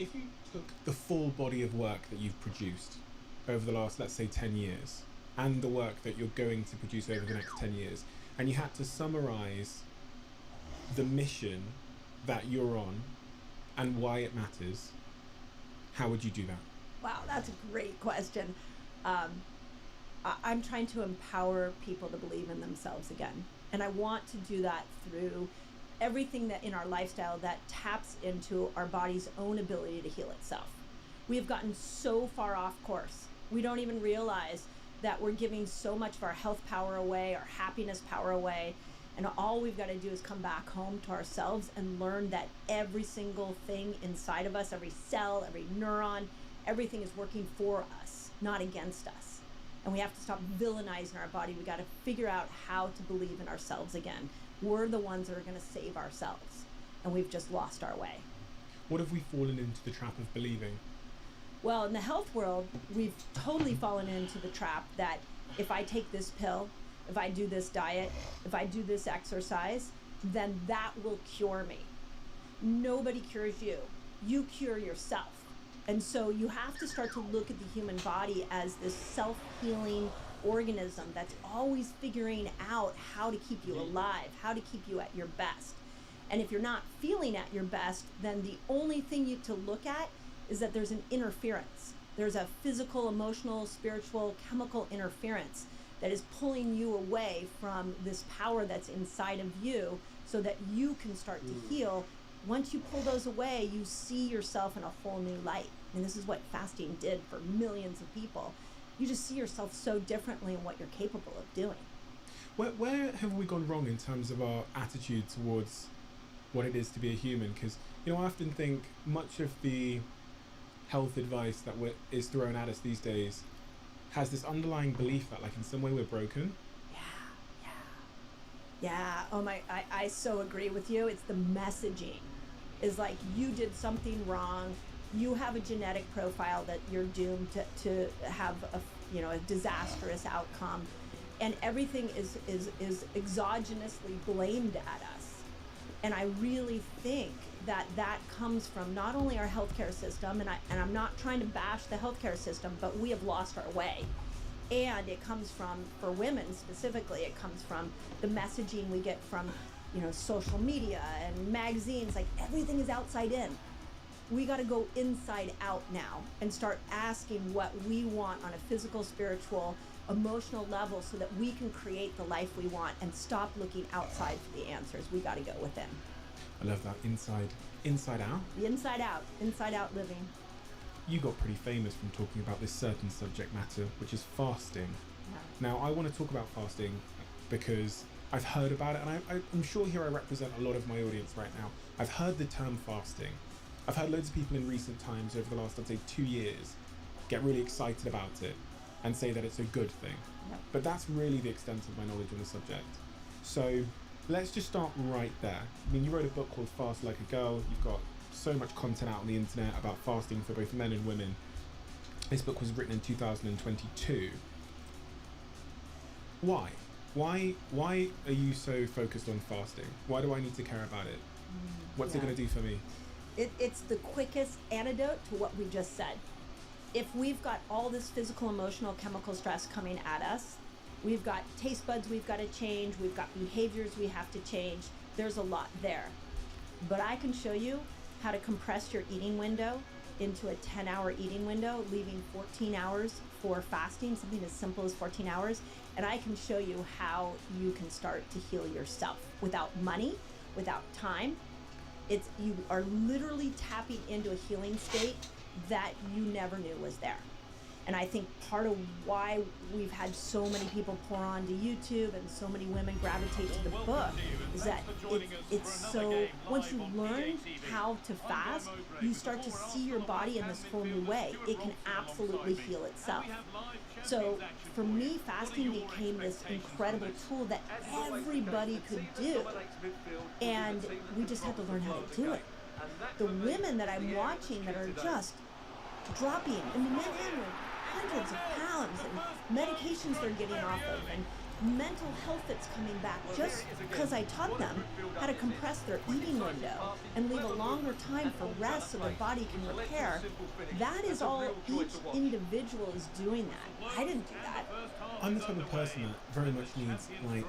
If you took the full body of work that you've produced over the last, let's say, 10 years, and the work that you're going to produce over the next 10 years, and you had to summarize the mission that you're on and why it matters, how would you do that? Wow, that's a great question. I'm trying to empower people to believe in themselves again. And I want to do that through everything that in our lifestyle that taps into our body's own ability to heal itself. We have gotten so far off course. We don't even realize that we're giving so much of our health power away, our happiness power away. And all we've got to do is come back home to ourselves and learn that every single thing inside of us, every cell, every neuron, everything is working for us, not against us. And we have to stop villainizing our body. We got to figure out how to believe in ourselves again. We're the ones that are going to save ourselves. And we've just lost our way. What have we fallen into the trap of believing? Well, in the health world, we've totally fallen into the trap that if I take this pill, if I do this diet, if I do this exercise, then that will cure me. Nobody cures you. You cure yourself. And so you have to start to look at the human body as this self-healing organism that's always figuring out how to keep you alive, how to keep you at your best. And if you're not feeling at your best, then the only thing you to look at is that there's an interference. There's a physical, emotional, spiritual, chemical interference that is pulling you away from this power that's inside of you so that you can start to heal. Once you pull those away, you see yourself in a whole new light. And this is what fasting did for millions of people. You just see yourself so differently in what you're capable of doing. Where have we gone wrong in terms of our attitude towards what it is to be a human? Because, I often think much of the health advice that is thrown at us these days has this underlying belief that, in some way we're broken. Yeah. Oh my, I so agree with you. It's the messaging. Is like you did something wrong. You have a genetic profile that you're doomed to have a disastrous outcome, and everything is exogenously blamed at us. And I really think that comes from not only our healthcare system, and I'm not trying to bash the healthcare system, but we have lost our way. And it comes from, for women specifically, it comes from the messaging we get from, social media and magazines. Everything is outside in. We got to go inside out now and start asking what we want on a physical, spiritual, emotional level so that we can create the life we want and stop looking outside for the answers. We got to go within. I love that. Inside out. The inside out living. You got pretty famous from talking about this certain subject matter, which is fasting. Yeah. Now, I want to talk about fasting because I've heard about it, and I'm sure here I represent a lot of my audience right now. I've heard the term fasting. I've heard loads of people in recent times, over the last, I'd say, 2 years, get really excited about it and say that it's a good thing. Yeah. But that's really the extent of my knowledge on the subject. So let's just start right there. You wrote a book called Fast Like a Girl. You've got so much content out on the internet about fasting for both men and women. This book was written in 2022. Why? Why are you so focused on fasting? Why do I need to care about it? What's it going to do for me? It's the quickest antidote to what we just said. If we've got all this physical, emotional, chemical stress coming at us, we've got taste buds we've got to change, we've got behaviors we have to change, there's a lot there. But I can show you how to compress your eating window into a 10-hour eating window, leaving 14 hours for fasting, something as simple as 14 hours. And I can show you how you can start to heal yourself without money, without time. You are literally tapping into a healing state that you never knew was there. And I think part of why we've had so many people pour onto YouTube and so many women gravitate to the book is that it's so, once you learn how to fast, you start to see your body in this whole new way. It can absolutely heal itself. So for me, fasting became this incredible tool that everybody could do. And we just had to learn how to do it. The women that I'm watching that are just dropping, men and women, hundreds of pounds and medications they're getting off of and mental health that's coming back just because I taught them how to compress their eating window and leave a longer time for rest so their body can repair. That is all each individual is doing that. I didn't do that. I'm the type of person that very much needs like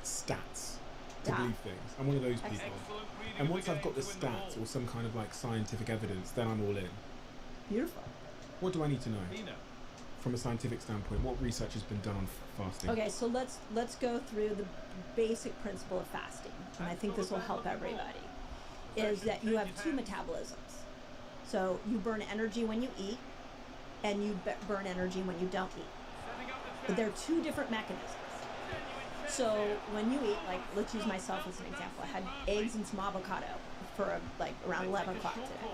stats to believe things. I'm one of those people. And once I've got the stats or some kind of like scientific evidence, then I'm all in. Beautiful. What do I need to know? From a scientific standpoint, what research has been done on fasting? Okay, so let's go through the basic principle of fasting, and I think this will help everybody. Is that you have two metabolisms. So you burn energy when you eat, and you burn energy when you don't eat. But they're two different mechanisms. So when you eat, like let's use myself as an example. I had eggs and some avocado for like around 11 o'clock today.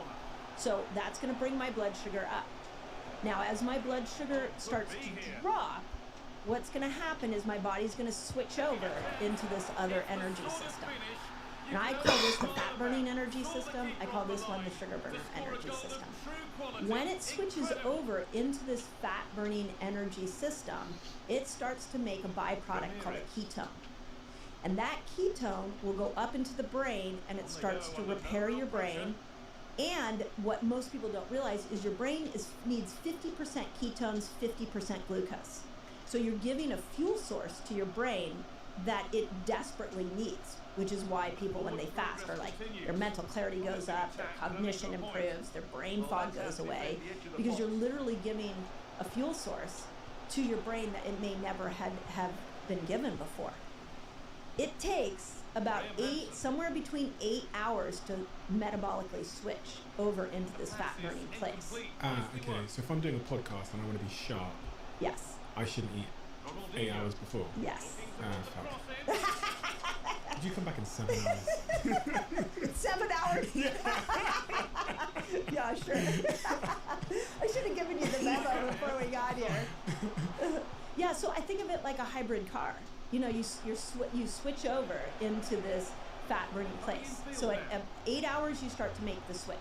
So that's going to bring my blood sugar up. Now, as my blood sugar starts to drop, what's going to happen is my body's going to switch over into this other energy system. And I call this the fat burning energy system. I call this one the sugar burner energy system. When it switches over into this fat burning energy system, it starts to make a byproduct called a ketone. And that ketone will go up into the brain and it starts to repair your brain. And what most people don't realize is your brain needs 50% ketones, 50% glucose. So you're giving a fuel source to your brain that it desperately needs, which is why people, when they fast, are like, their mental clarity goes up, their cognition improves, their brain fog goes away, because you're literally giving a fuel source to your brain that it may never have been given before. It takes about somewhere between 8 hours to metabolically switch over into this fat burning place. Okay, so if I'm doing a podcast and I want to be sharp, yes, I shouldn't eat 8 hours before. Yes. Fuck. Did you come back in 7 hours? 7 hours? Yeah, sure. I should have given you the memo before we got here. Yeah, so I think of it like a hybrid car. You know, you switch over into this fat burning place. So at 8 hours, you start to make the switch.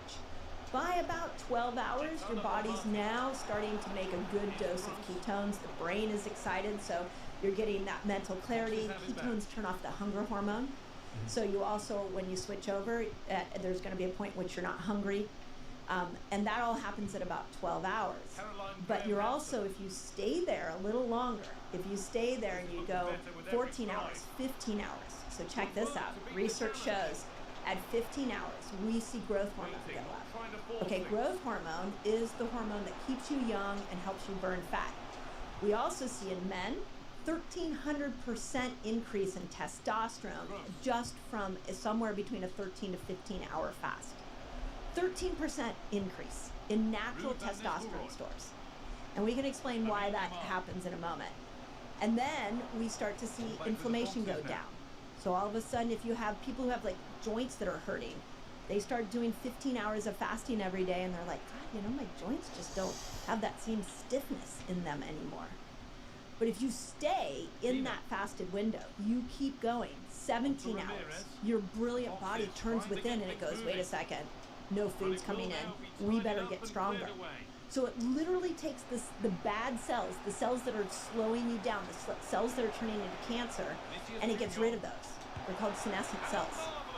By about 12 hours, your body's now starting to make a good dose of ketones. The brain is excited, so you're getting that mental clarity. Ketones turn off the hunger hormone. So you also, when you switch over, there's going to be a point in which you're not hungry. And that all happens at about 12 hours. But you're also, if you stay there a little longer, if you stay there and you go 14 hours, 15 hours. So check this out. Research shows at 15 hours, we see growth hormone go up. Okay, growth hormone is the hormone that keeps you young and helps you burn fat. We also see in men 1,300% increase in testosterone just from somewhere between a 13 to 15 hour fast. 13% increase in natural testosterone stores. And we can explain why that happens in a moment. And then we start to see inflammation go down. So all of a sudden, if you have people who have like joints that are hurting, they start doing 15 hours of fasting every day and they're like, God, you know, my joints just don't have that same stiffness in them anymore. But if you stay in that fasted window, you keep going 17 hours, your brilliant body turns within and it goes, wait a second, no food's coming in, we better get stronger. So it literally takes the bad cells, the cells that are slowing you down, the cells that are turning into cancer, and it gets rid of those. They're called senescent cells.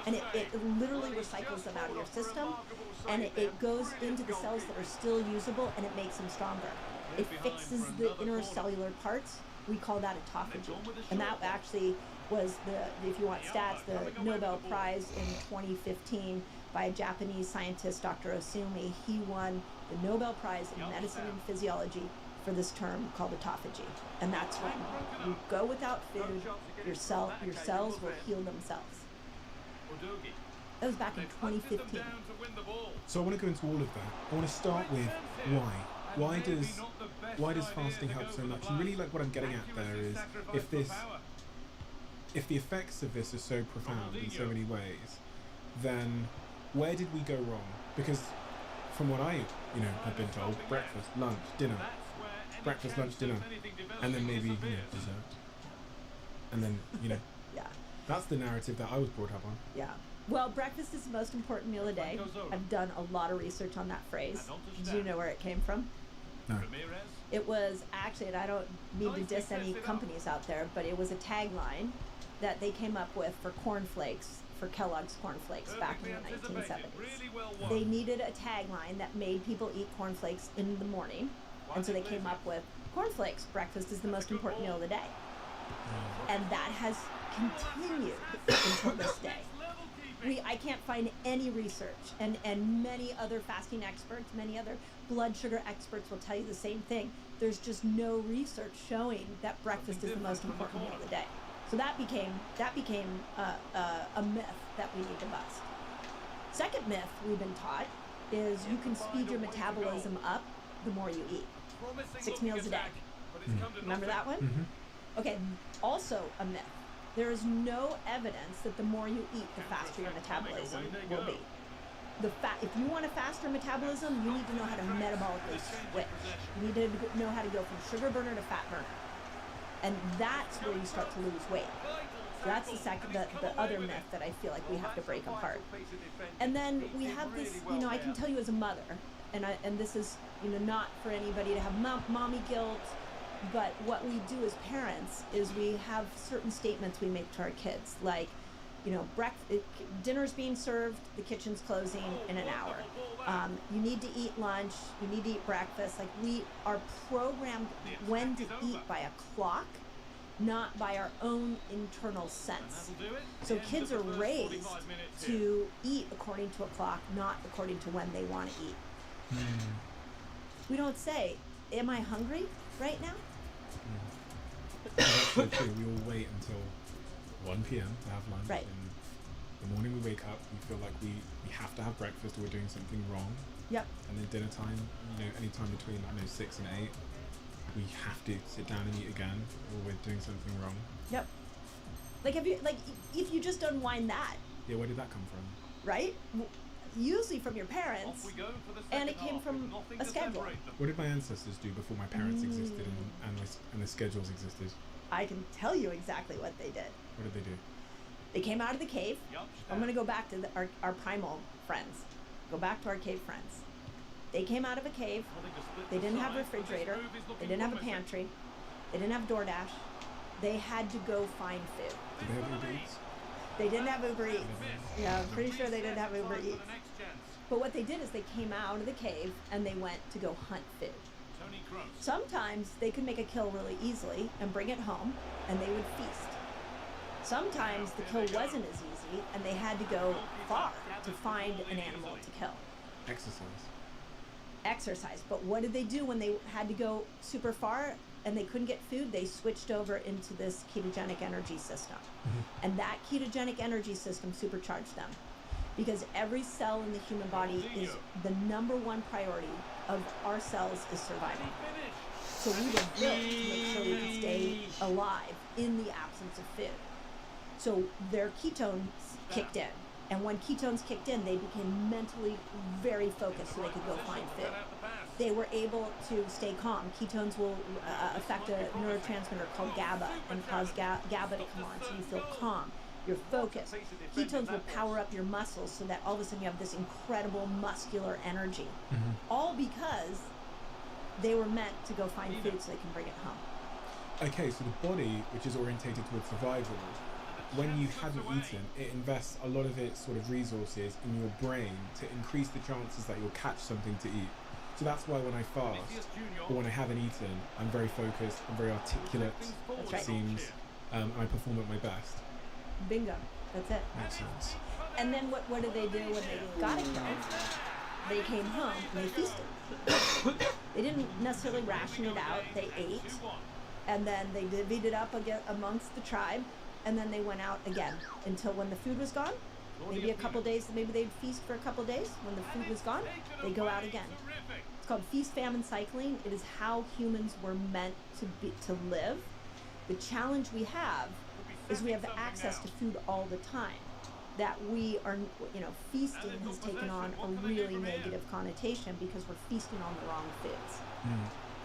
And it literally recycles them out of your system, and it goes into the cells that are still usable, and it makes them stronger. It fixes the intercellular parts. We call that autophagy. And that actually was if you want stats, the Nobel Prize in 2015 by a Japanese scientist, Dr. Osumi. He won the Nobel Prize in Medicine and Physiology for this term called autophagy. And that's when you go without food, your cells will heal themselves. That was back in 2015. So I want to go into all of that. I want to start with why. Why does fasting help so much? And really, like, what I'm getting at there is if the effects of this are so profound in so many ways, then where did we go wrong? Because from what I, have been told, breakfast, lunch, dinner, and then maybe dessert, and then yeah, that's the narrative that I was brought up on. Yeah. Well, breakfast is the most important meal a day. I've done a lot of research on that phrase. Do you know where it came from? No. It was actually, and I don't mean to diss any companies out there, but it was a tagline that they came up with for cornflakes, for Kellogg's cornflakes back in the 1970s. They needed a tagline that made people eat cornflakes in the morning, and so they came up with cornflakes. Breakfast is the most important meal of the day. And that has continued until this day. I can't find any research, and many other fasting experts, many other blood sugar experts will tell you the same thing. There's just no research showing that breakfast is the most important meal of the day. So that became a myth that we need to bust. Second myth we've been taught is you can speed your metabolism up the more you eat. 6 meals a day. Remember that one? Mm-hmm. Okay, also a myth. There is no evidence that the more you eat, the faster your metabolism will be. If you want a faster metabolism, you need to know how to metabolically switch. You need to know how to go from sugar burner to fat burner. And that's where you start to lose weight. So that's the other myth that I feel like we have to break apart. And then we have this, I can tell you as a mother, and this is, not for anybody to have mommy guilt, but what we do as parents is we have certain statements we make to our kids, like, dinner's being served, the kitchen's closing in an hour. You need to eat lunch, you need to eat breakfast. Like, we are programmed when to eat by a clock, not by our own internal sense. So kids are raised to eat according to a clock, not according to when they want to eat. We don't say, am I hungry right now? That's so true. We all wait until 1 p.m. to have lunch. Right. In the morning we wake up, we feel like we have to have breakfast or we're doing something wrong. Yep. And then dinner time, any time between 6 and 8, we have to sit down and eat again, or we're doing something wrong. Yep. If you just unwind that. Yeah, where did that come from? Right? Usually from your parents, and it came from a schedule. What did my ancestors do before my parents existed and the schedules existed? I can tell you exactly what they did. What did they do? They came out of the cave. I'm going to go back to our primal friends. Go back to our cave friends. They came out of a cave. They didn't have a refrigerator. They didn't have a pantry. They didn't have DoorDash. They had to go find food. Did they have Uber Eats? They didn't have Uber Eats. Yeah, I'm pretty sure they didn't have Uber Eats. But what they did is they came out of the cave and they went to go hunt food. Sometimes they could make a kill really easily and bring it home, and they would feast. Sometimes the kill wasn't as easy, and they had to go far to find an animal to kill. Exercise. But what did they do when they had to go super far and they couldn't get food? They switched over into this ketogenic energy system. Mm-hmm. And that ketogenic energy system supercharged them. Because every cell in the human body is the number one priority of our cells is survival. So we were built to make sure we could stay alive in the absence of food. So their ketones kicked in. And when ketones kicked in, they became mentally very focused so they could go find food. They were able to stay calm. Ketones will affect a neurotransmitter called GABA and cause GABA to come on so you feel calm. You're focused. Ketones will power up your muscles so that all of a sudden you have this incredible muscular energy. Mm-hmm. All because they were meant to go find food so they can bring it home. Okay, so the body, which is orientated towards survival, when you haven't eaten, it invests a lot of its sort of resources in your brain to increase the chances that you'll catch something to eat. So that's why when I fast, or when I haven't eaten, I'm very focused, I'm very articulate, That's right. It seems, and I perform at my best. Bingo. That's it. Makes sense. And then what did they do when they got a kill? They came home and they feasted. They didn't necessarily ration it out. They ate, and then they divvied it up again amongst the tribe, and then they went out again until when the food was gone. Maybe a couple days, maybe they'd feast for a couple days. When the food was gone, they go out again. It's called feast-famine cycling. It is how humans were meant to live. The challenge we have is we have access to food all the time. That we are, feasting has taken on a really negative connotation because we're feasting on the wrong foods.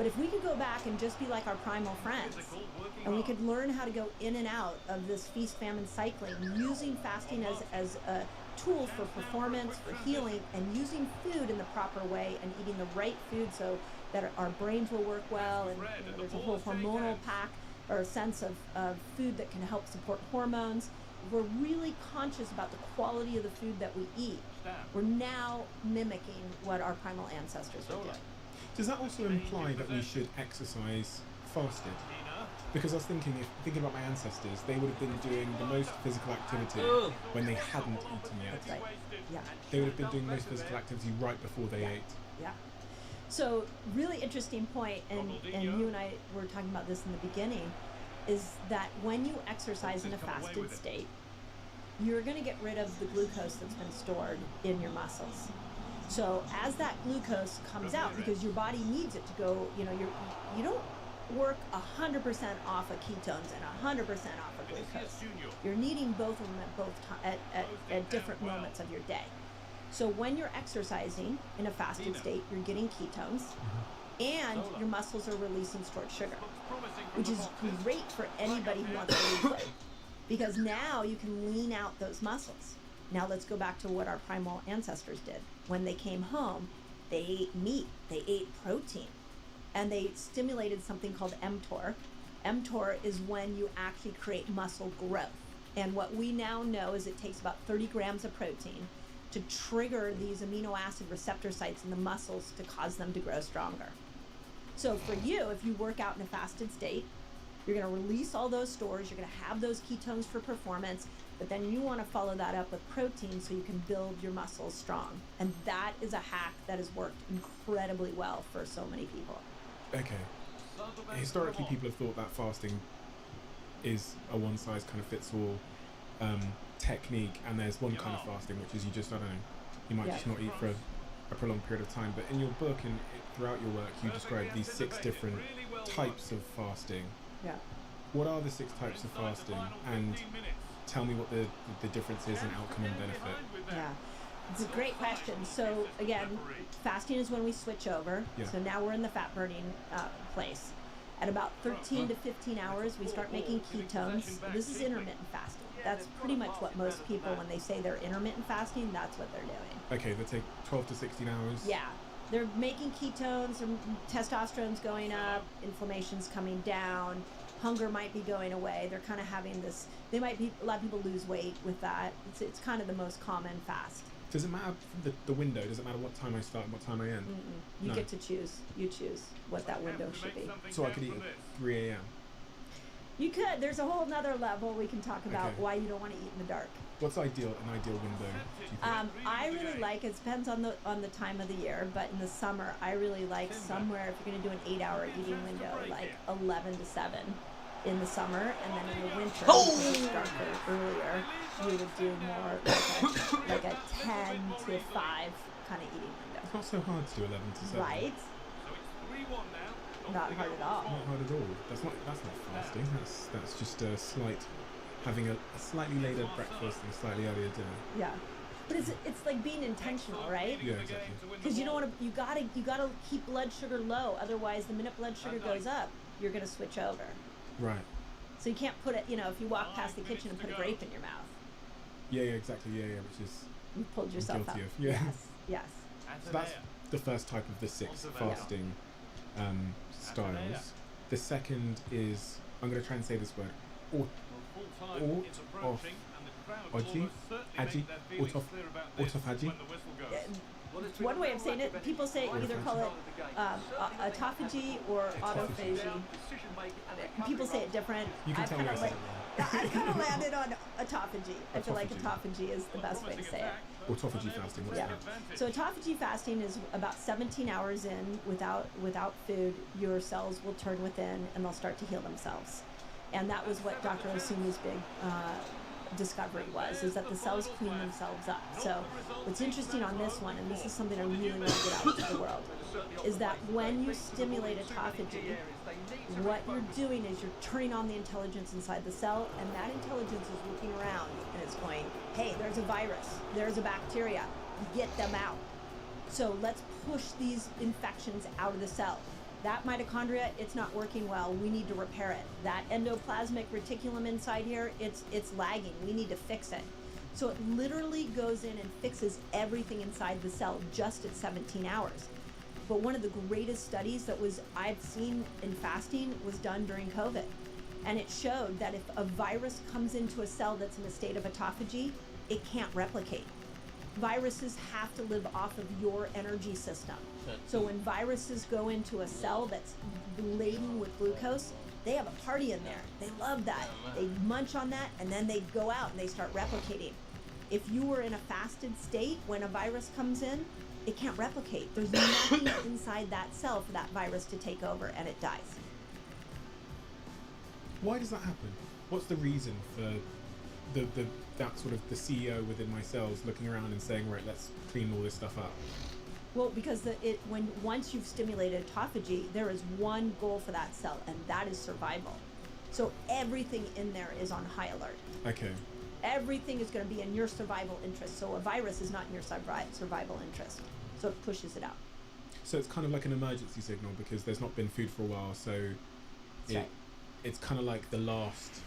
But if we could go back and just be like our primal friends, and we could learn how to go in and out of this feast-famine cycling, using fasting as a tool for performance, for healing, and using food in the proper way and eating the right food so that our brains will work well, and there's a whole hormonal pack or sense of food that can help support hormones. We're really conscious about the quality of the food that we eat. We're now mimicking what our primal ancestors were doing. Does that also imply that we should exercise fasted? Because I was thinking about my ancestors, they would have been doing the most physical activity when they hadn't eaten yet. That's right. Yeah. They would have been doing most physical activity right before they ate. Yeah. So really interesting point, and you and I were talking about this in the beginning, is that when you exercise in a fasted state, you're going to get rid of the glucose that's been stored in your muscles. So as that glucose comes out, because your body needs it to go, you don't work 100% off of ketones and 100% off of glucose. You're needing both of them at different moments of your day. So when you're exercising in a fasted state, you're getting ketones, and your muscles are releasing stored sugar, which is great for anybody who wants to lose weight, because now you can lean out those muscles. Now let's go back to what our primal ancestors did. When they came home, they ate meat, they ate protein, and they stimulated something called mTOR. mTOR is when you actually create muscle growth. And what we now know is it takes about 30 grams of protein to trigger these amino acid receptor sites in the muscles to cause them to grow stronger. So for you, if you work out in a fasted state, you're going to release all those stores, you're going to have those ketones for performance, but then you want to follow that up with protein so you can build your muscles strong. And that is a hack that has worked incredibly well for so many people. Okay. Historically, people have thought that fasting is a one-size-kind-of-fits-all technique, and there's one kind of fasting, which is you might just not eat for a prolonged period of time. But in your book and throughout your work, you describe these 6 different types of fasting. Yeah. What are the 6 types of fasting, and tell me what the difference is in outcome and benefit? Yeah. It's a great question. So again, fasting is when we switch over. Yeah. So now we're in the fat burning place. At about 13 to 15 hours, we start making ketones. This is intermittent fasting. That's pretty much what most people, when they say they're intermittent fasting, that's what they're doing. Okay, they take 12 to 16 hours. Yeah. They're making ketones, testosterone's going up, inflammation's coming down, hunger might be going away. They're kind of having this, a lot of people lose weight with that. It's kind of the most common fast. Does it matter the window? Does it matter what time I start and what time I end? You No. get to choose. You choose what that window should be. So I could eat at 3 a.m. You could. There's a whole nother level we can talk about Okay. why you don't want to eat in the dark. What's an ideal window, do you think? I really like, it depends on the time of the year, but in the summer, I really like somewhere, if you're going to do an 8-hour eating window, like 11 to 7 in the summer, and then in the winter, because it's darker earlier, we would do more like a 10 to 5 kind of eating window. It's not so hard to do 11 to 7. Right? Not hard at all. Not hard at all. That's not fasting. That's just having a slightly later breakfast and a slightly earlier dinner. Yeah. But it's like being intentional, right? Yeah, exactly. Because you don't want to. You gotta keep blood sugar low. Otherwise, the minute blood sugar goes up, you're gonna switch over. Right. So you can't put it. If you walk past the kitchen and put a grape in your mouth, Yeah, exactly. Yeah, which is you pulled yourself guilty up. of. Yeah. Yes. So that's the first type of the 6 fasting styles. The second is, I'm going to try and say this word, autophagy. One way of saying it, people either call it autophagy or autophagy. People say it different. You can tell me I said it I kind of landed on autophagy. I feel like autophagy is the best way to say it. Autophagy fasting, what's Yeah. that? So autophagy fasting is about 17 hours in without food. Your cells will turn within and they'll start to heal themselves. And that was what Dr. Osumi's big discovery is that the cells clean themselves up. So what's interesting on this one, and this is something I really want to get out into the world, is that when you stimulate autophagy, what you're doing is you're turning on the intelligence inside the cell, and that intelligence is looking around and it's going, hey, there's a virus, there's a bacteria, get them out. So let's push these infections out of the cell. that mitochondria, it's not working well. We need to repair it. That endoplasmic reticulum inside here, it's lagging. We need to fix it. So it literally goes in and fixes everything inside the cell just at 17 hours. But one of the greatest studies that I've seen in fasting was done during COVID. And it showed that if a virus comes into a cell that's in a state of autophagy, it can't replicate. Viruses have to live off of your energy system. So when viruses go into a cell that's laden with glucose, they have a party in there. They love that. They munch on that, and then they go out and they start replicating. If you were in a fasted state when a virus comes in, it can't replicate. There's nothing inside that cell for that virus to take over, and it dies. Why does that happen? What's the reason for that sort of the CEO within my cells looking around and saying, right, let's clean all this stuff up? Well, because once you've stimulated autophagy, there is one goal for that cell, and that is survival. So everything in there is on high alert. Okay. Everything is going to be in your survival interest. So a virus is not in your survival interest. So it pushes it out. So it's kind of like an emergency signal because there's not been food for a while. So it's kind of like the last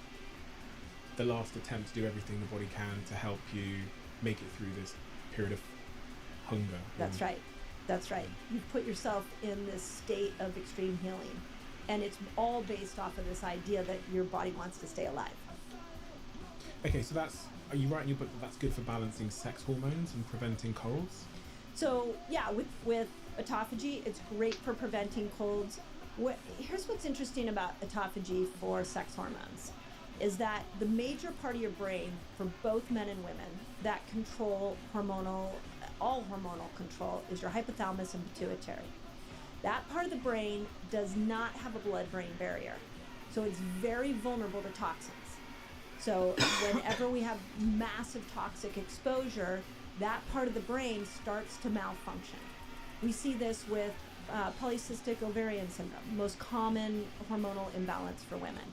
attempt to do everything the body can to help you make it through this period of hunger. That's right. That's right. You've put yourself in this state of extreme healing. And it's all based off of this idea that your body wants to stay alive. Okay, so are you writing your book that that's good for balancing sex hormones and preventing colds? So yeah, with autophagy, it's great for preventing colds. Here's what's interesting about autophagy for sex hormones, is that the major part of your brain for both men and women that control all hormonal control is your hypothalamus and pituitary. That part of the brain does not have a blood-brain barrier, so it's very vulnerable to toxins. So whenever we have massive toxic exposure, that part of the brain starts to malfunction. We see this with polycystic ovarian syndrome, most common hormonal imbalance for women.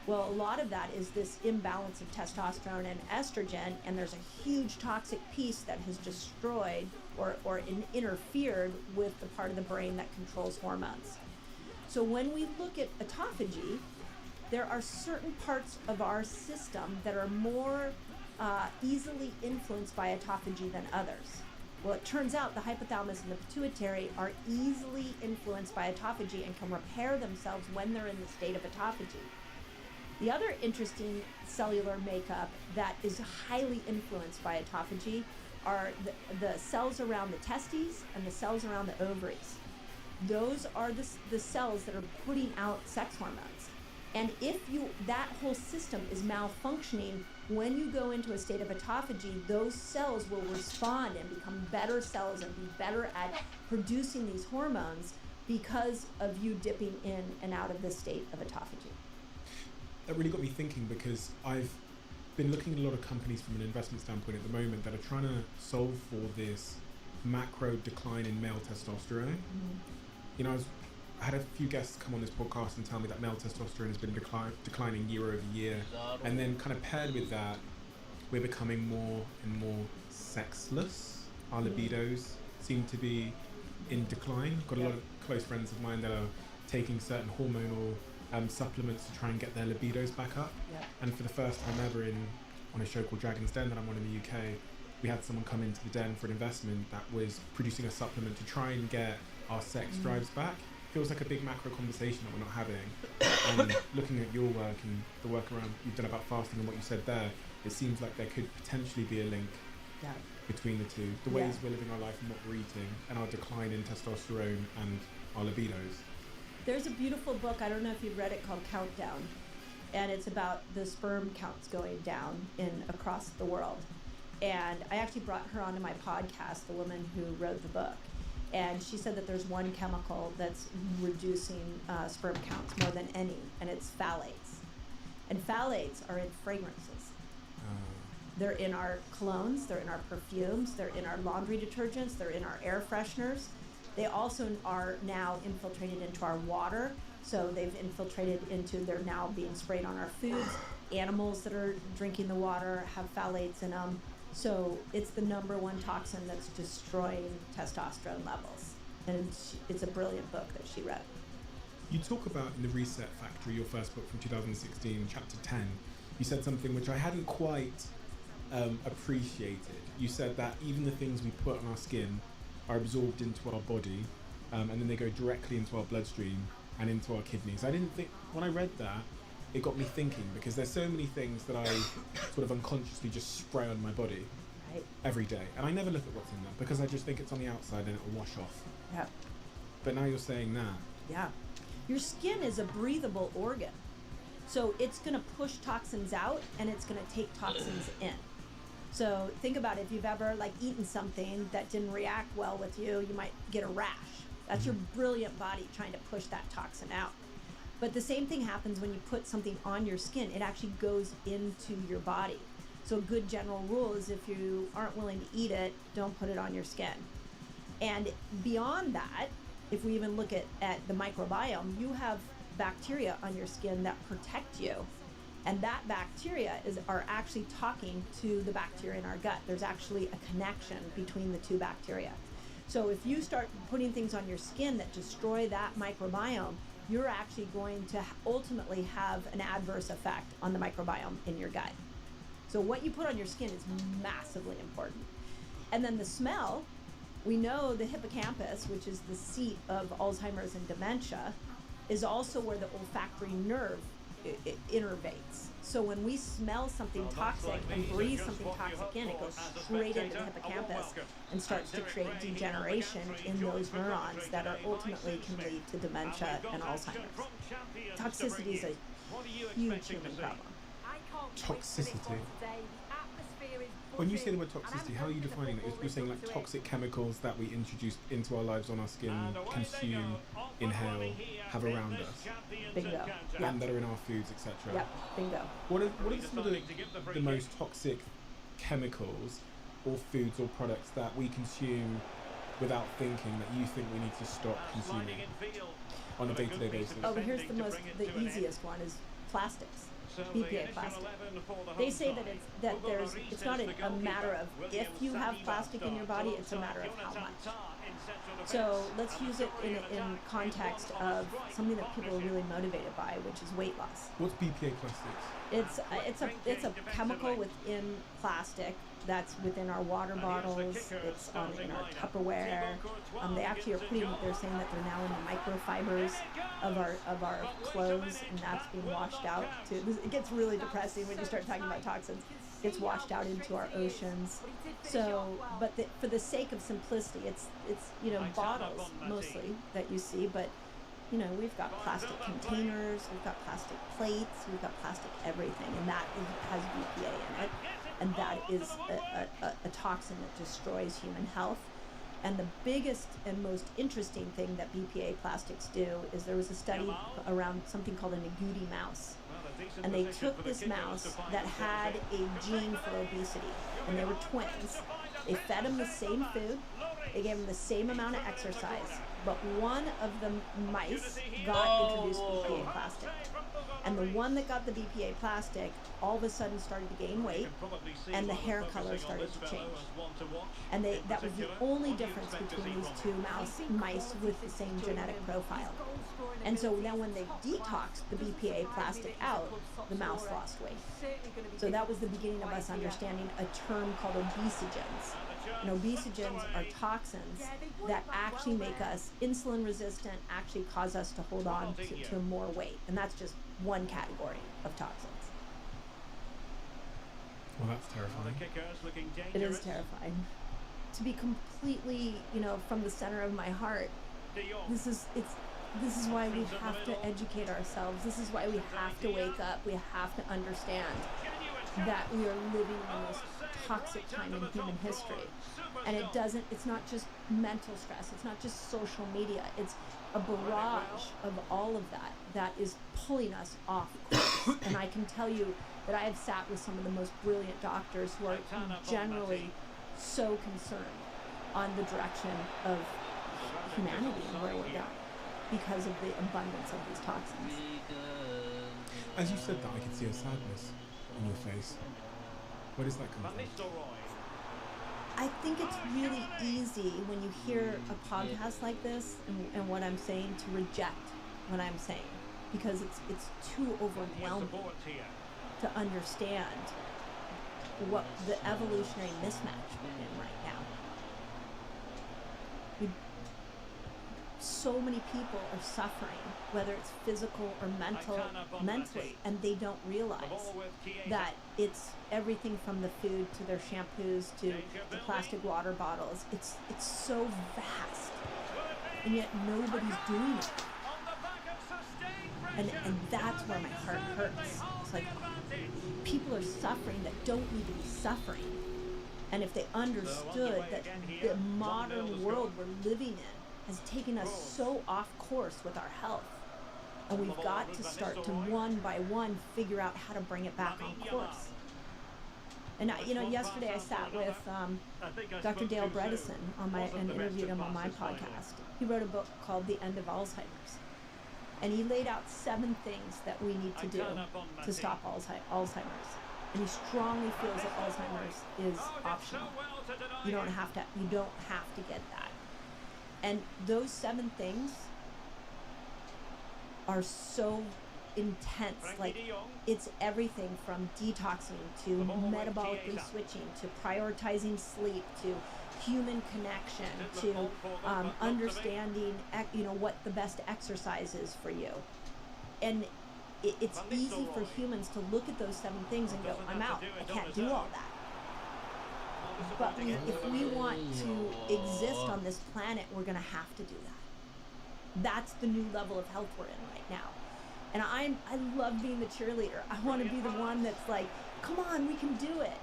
Well, a lot of that is this imbalance of testosterone and estrogen, and there's a huge toxic piece that has destroyed or interfered with the part of the brain that controls hormones. So when we look at autophagy, there are certain parts of our system that are more easily influenced by autophagy than others. Well, it turns out the hypothalamus and the pituitary are easily influenced by autophagy and can repair themselves when they're in the state of autophagy. The other interesting cellular makeup that is highly influenced by autophagy are the cells around the testes and the cells around the ovaries. Those are the cells that are putting out sex hormones. And if that whole system is malfunctioning, when you go into a state of autophagy, those cells will respond and become better cells and be better at producing these hormones because of you dipping in and out of this state of autophagy. That really got me thinking, because I've been looking at a lot of companies from an investment standpoint at the moment that are trying to solve for this macro decline in male testosterone. Mm-hmm. You know, I had a few guests come on this podcast and tell me that male testosterone has been declining year over year, and then kind of paired with that, we're becoming more and more sexless. Our libidos seem to be in decline. Got a lot of close friends of mine that are taking certain hormonal supplements to try and get their libidos back up. And for the first time ever on a show called Dragon's Den that I'm on in the UK, we had someone come into the den for an investment that was producing a supplement to try and get our sex drives back. Feels like a big macro conversation that we're not having. And looking at your work and the work around you've done about fasting and what you said there, it seems like there could potentially be a link between the two. The ways we're living our life and what we're eating, and our decline in testosterone and our libidos. There's a beautiful book, I don't know if you've read it, called Countdown. And it's about the sperm counts going down across the world. And I actually brought her onto my podcast, the woman who wrote the book. And she said that there's one chemical that's reducing sperm counts more than any, and it's phthalates. And phthalates are in fragrances. They're in our colognes, they're in our perfumes, they're in our laundry detergents, they're in our air fresheners. They also are now infiltrated into our water. So they've infiltrated they're now being sprayed on our foods. Animals that are drinking the water have phthalates in them. So it's the number one toxin that's destroying testosterone levels. And it's a brilliant book that she wrote. You talk about in the Reset Factory, your first book from 2016, chapter 10, you said something which I hadn't quite appreciated. You said that even the things we put on our skin are absorbed into our body, and then they go directly into our bloodstream and into our kidneys. I didn't think, when I read that, it got me thinking, because there's so many things that I sort of unconsciously just spray on my body every day, and I never look at what's in them because I just think it's on the outside and it'll wash off. Yeah. But now you're saying that. Yeah. Your skin is a breathable organ. So it's going to push toxins out and it's going to take toxins in. So think about it, if you've ever eaten something that didn't react well with you, you might get a rash. That's your brilliant body trying to push that toxin out. But the same thing happens when you put something on your skin. It actually goes into your body. So a good general rule is if you aren't willing to eat it, don't put it on your skin. And beyond that, if we even look at the microbiome, you have bacteria on your skin that protect you. And that bacteria are actually talking to the bacteria in our gut. There's actually a connection between the two bacteria. So if you start putting things on your skin that destroy that microbiome, you're actually going to ultimately have an adverse effect on the microbiome in your gut. So what you put on your skin is massively important. And then the smell, we know the hippocampus, which is the seat of Alzheimer's and dementia, is also where the olfactory nerve innervates. So when we smell something toxic and breathe something toxic in, it goes straight into the hippocampus and starts to create degeneration in those neurons that are ultimately can lead to dementia and Alzheimer's. Toxicity is a huge human problem. Toxicity. When you say the word toxicity, how are you defining it? You're saying toxic chemicals that we introduce into our lives on our skin, consume, inhale, have around us. Bingo. And that are in our foods, etc. Yep, bingo. What are some of the most toxic chemicals or foods or products that we consume without thinking that you think we need to stop consuming on a day-to-day basis? Oh, but here's the easiest one is plastics. BPA plastic. They say that it's not a matter of if you have plastic in your body, it's a matter of how much. So let's use it in context of something that people are really motivated by, which is weight loss. What's BPA plastics? It's a chemical within plastic that's within our water bottles. It's in our Tupperware. They actually they're saying that they're now in the microfibers of our clothes, and that's being washed out too. It gets really depressing when you start talking about toxins. It gets washed out into our oceans. So, but for the sake of simplicity, it's bottles mostly that you see, but we've got plastic containers, we've got plastic plates, we've got plastic everything, and that has BPA in it. And that is a toxin that destroys human health. And the biggest and most interesting thing that BPA plastics do is there was a study around something called an agouti mouse. And they took this mouse that had a gene for obesity, and they were twins. They fed them the same food, they gave them the same amount of exercise, but one of the mice got introduced BPA plastic. And the one that got the BPA plastic all of a sudden started to gain weight, and the hair color started to change. And that was the only difference between these two mice with the same genetic profile. And so then when they detoxed the BPA plastic out, the mouse lost weight. So that was the beginning of us understanding a term called obesogens. And obesogens are toxins that actually make us insulin resistant, actually cause us to hold on to more weight. And that's just one category of toxins. Well, that's terrifying. It is terrifying. To be completely, from the center of my heart, this is why we have to educate ourselves. This is why we have to wake up. We have to understand that we are living the most toxic time in human history. And it's not just mental stress, it's not just social media, it's a barrage of all of that is pulling us off course. And I can tell you that I have sat with some of the most brilliant doctors who are generally so concerned on the direction of humanity and where we're going because of the abundance of these toxins. As you said that, I could see a sadness on your face. Where does that come from? I think it's really easy when you hear a podcast like this and what I'm saying to reject what I'm saying, because it's too overwhelming to understand what the evolutionary mismatch we're in right now. So many people are suffering, whether it's physical or mentally, and they don't realize that it's everything from the food to their shampoos to the plastic water bottles. It's so vast, and yet nobody's doing it. And that's where my heart hurts. It's like people are suffering that don't need to be suffering. And if they understood that the modern world we're living in has taken us so off course with our health, and we've got to start to one by one figure out how to bring it back on course. And yesterday I sat with Dr. Dale Bredesen and interviewed him on my podcast. He wrote a book called The End of Alzheimer's, and he laid out 7 things that we need to do to stop Alzheimer's. And he strongly feels that Alzheimer's is optional. You don't have to get that. And those 7 things are so intense. Like, it's everything from detoxing to metabolically switching to prioritizing sleep to human connection to understanding what the best exercise is for you. And it's easy for humans to look at those 7 things and go, I'm out, I can't do all that. But if we want to exist on this planet, we're going to have to do that. That's the new level of health we're in right now. And I love being the cheerleader. I want to be the one that's like, come on, we can do it.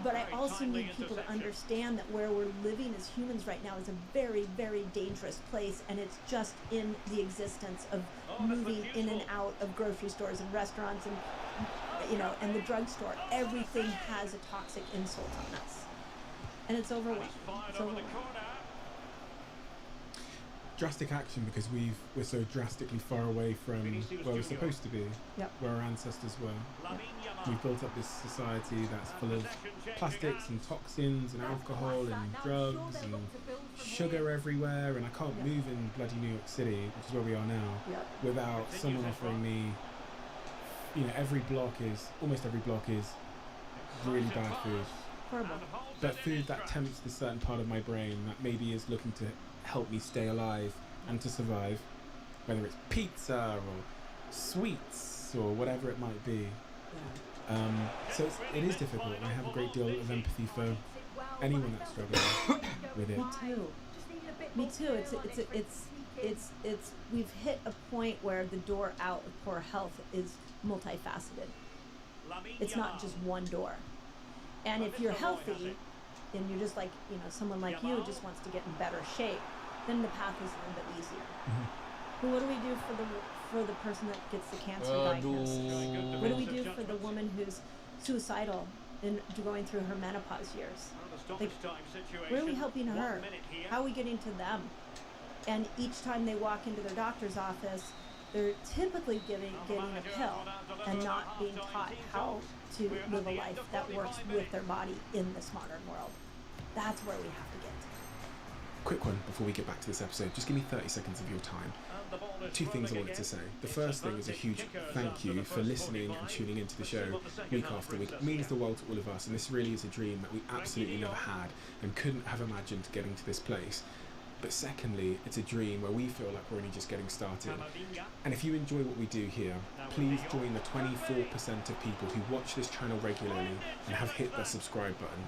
But I also need people to understand that where we're living as humans right now is a very, very dangerous place, and it's just in the existence of moving in and out of grocery stores and restaurants and the drugstore. Everything has a toxic insult on us. And it's overwhelming. Drastic action, because we're so drastically far away from where we're supposed to be, where our ancestors were. Yep. We've built up this society that's full of plastics and toxins and alcohol and drugs and sugar everywhere, and I can't move in bloody New York City, which is where we are now, without someone offering me, almost every block is really bad food. Horrible. But food that tempts this certain part of my brain that maybe is looking to help me stay alive and to survive, whether it's pizza or sweets or whatever it might be. So it is difficult, and I have a great deal of empathy for anyone that's struggling with it. Me too. It's we've hit a point where the door out of poor health is multifaceted. It's not just one door. And if you're healthy, and you're just like, someone like you just wants to get in better shape, then the path is a little bit easier. Mm-hmm. But what do we do for the person that gets the cancer diagnosis? What do we do for the woman who's suicidal and going through her menopause years? Like, where are we helping her? How are we getting to them? And each time they walk into their doctor's office, they're typically getting a pill and not being taught how to live a life that works with their body in this modern world. That's where we have to get to. Quick one before we get back to this episode. Just give me 30 seconds of your time. 2 things I wanted to say. The first thing is a huge thank you for listening and tuning into the show week after week. It means the world to all of us, and this really is a dream that we absolutely never had and couldn't have imagined getting to this place. But secondly, it's a dream where we feel like we're only just getting started. And if you enjoy what we do here, please join the 24% of people who watch this channel regularly and have hit the subscribe button.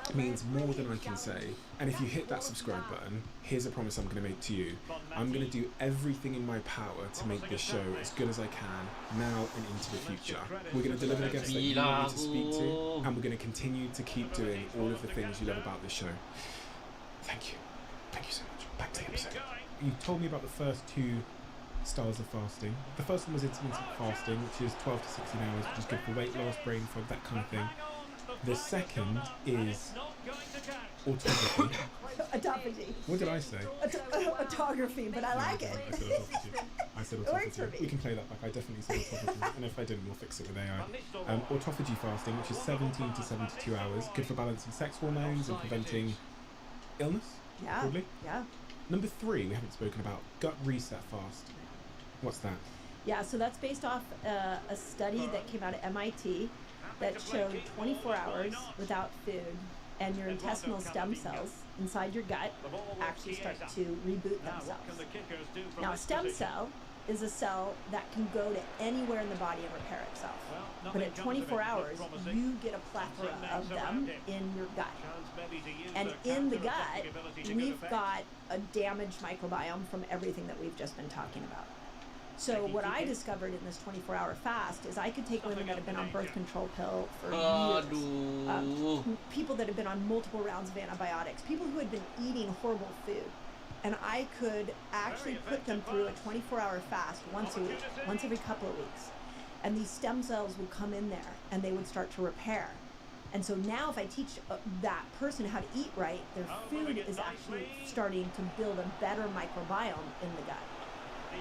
It means more than I can say. And if you hit that subscribe button, here's a promise I'm going to make to you. I'm going to do everything in my power to make this show as good as I can now and into the future. We're going to deliver the guests that you want me to speak to, and we're going to continue to keep doing all of the things you love about this show. Thank you. Thank you so much. Back to the episode. You told me about the first 2 styles of fasting. The first one was intermittent fasting, which is 12 to 16 hours, which is good for weight loss, brain fog, that kind of thing. The second is autophagy. Autophagy. What did I say? Autography, but I like it. I said autophagy. It works for me. We can play that back. I definitely said autophagy. And if I didn't, we'll fix it with AI. Autophagy fasting, which is 17 to 72 hours, good for balancing sex hormones and preventing illness. Yeah. Broadly. Yeah. Number 3, we haven't spoken about, gut reset fast. What's that? Yeah, so that's based off a study that came out of MIT that showed 24 hours without food, and your intestinal stem cells inside your gut actually start to reboot themselves. Now, a stem cell is a cell that can go to anywhere in the body and repair itself. But at 24 hours, you get a plethora of them in your gut. And in the gut, we've got a damaged microbiome from everything that we've just been talking about. So what I discovered in this 24-hour fast is I could take women that have been on birth control pill for years, people that have been on multiple rounds of antibiotics, people who had been eating horrible food, and I could actually put them through a 24-hour fast once a week, once every couple of weeks. And these stem cells would come in there and they would start to repair. And so now if I teach that person how to eat right, their food is actually starting to build a better microbiome in the gut.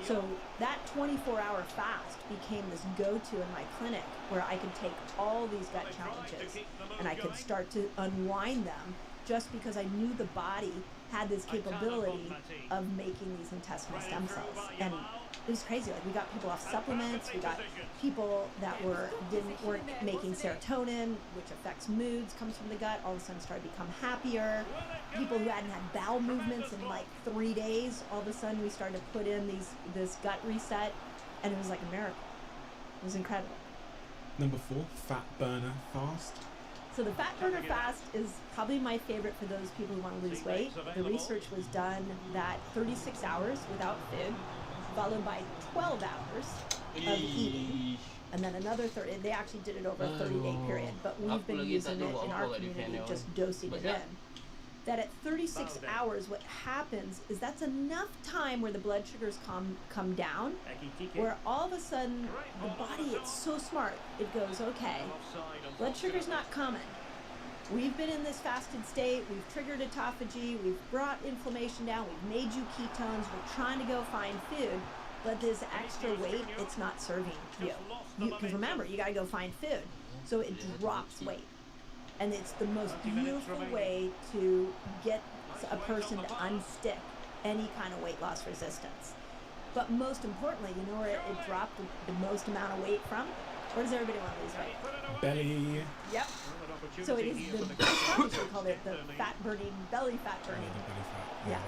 So that 24-hour fast became this go-to in my clinic where I could take all these gut challenges and I could start to unwind them just because I knew the body had this capability of making these intestinal stem cells. And it was crazy. Like, we got people off supplements, we got people that weren't making serotonin, which affects moods, comes from the gut, all of a sudden started to become happier. People who hadn't had bowel movements in like 3 days, all of a sudden we started to put in this gut reset, and it was like a miracle. It was incredible. Number 4, fat burner fast. So the fat burner fast is probably my favorite for those people who want to lose weight. The research was done that 36 hours without food, followed by 12 hours of eating, and then another 30. They actually did it over a 30-day period, but we've been using it in our community, just dosing it in. That at 36 hours, what happens is that's enough time where the blood sugars come down, where all of a sudden the body, it's so smart, it goes, okay, blood sugar's not coming. We've been in this fasted state, we've triggered autophagy, we've brought inflammation down, we've made you ketones, we're trying to go find food, but this extra weight, it's not serving you. Because remember, you gotta go find food. So it drops weight. And it's the most beautiful way to get a person to unstick any kind of weight loss resistance. But most importantly, you know where it dropped the most amount of weight from? Where does everybody want to lose weight? Belly. Yep. So it is the, I actually called it the fat burning, belly fat burning. Yeah.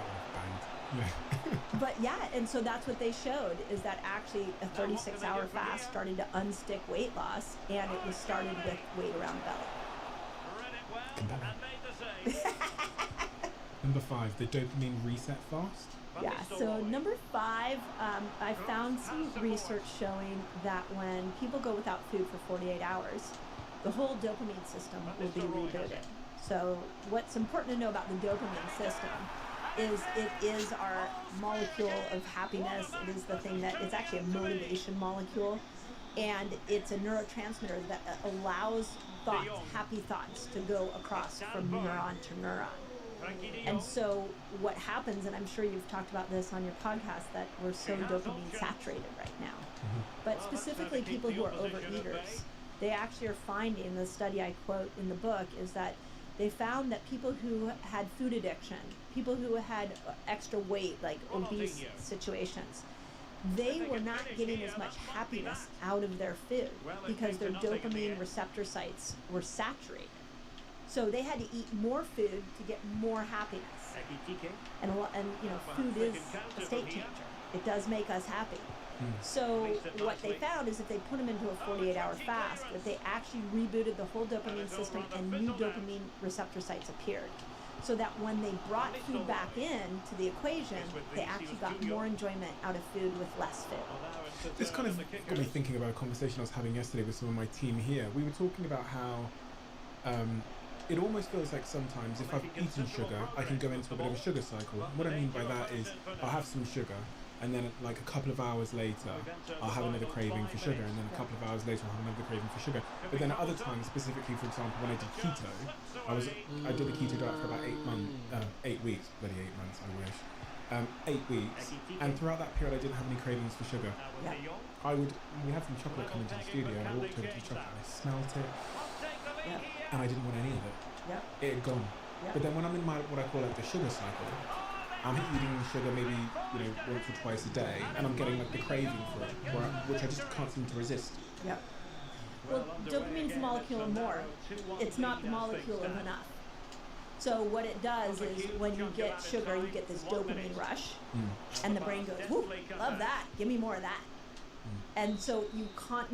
But yeah, and so that's what they showed, is that actually a 36-hour fast started to unstick weight loss, and it was started with weight around the belly. Number 5, the dopamine reset fast. Yeah, so number 5, I found some research showing that when people go without food for 48 hours, the whole dopamine system will be rebooted. So what's important to know about the dopamine system is it is our molecule of happiness. It is the thing that, it's actually a motivation molecule, and it's a neurotransmitter that allows thoughts, happy thoughts, to go across from neuron to neuron. And so what happens, and I'm sure you've talked about this on your podcast, that we're so dopamine saturated right now. But specifically people who are overeaters, they actually are finding, the study I quote in the book is that they found that people who had food addiction, people who had extra weight, like obese situations, they were not getting as much happiness out of their food because their dopamine receptor sites were saturated. So they had to eat more food to get more happiness. And you know, food is a state changer. It does make us happy. So what they found is if they put them into a 48-hour fast, that they actually rebooted the whole dopamine system and new dopamine receptor sites appeared. So that when they brought food back in to the equation, they actually got more enjoyment out of food with less food. This kind of got me thinking about a conversation I was having yesterday with some of my team here. We were talking about how it almost feels like sometimes if I've eaten sugar, I can go into a bit of a sugar cycle. What I mean by that is I'll have some sugar, and then like a couple of hours later, I'll have another craving for sugar, and then a couple of hours later, I'll have another craving for sugar. But then at other times, specifically, for example, when I did keto, I did the keto diet for about 8 weeks, bloody 8 months, I wish. 8 weeks, and throughout that period, I didn't have any cravings for sugar. We had some chocolate come into the studio, and I walked over to the chocolate, and I smelt it, and I didn't want any of it. It had gone. But then when I'm in my, what I call like the sugar cycle, I'm eating sugar maybe once or twice a day, and I'm getting like the craving for it, which I just can't seem to resist. Yep. Well, dopamine's a molecule of more. It's not the molecule of enough. So what it does is when you get sugar, you get this dopamine rush, and the brain goes, "Whoop, love that! Give me more of that." And so you can't.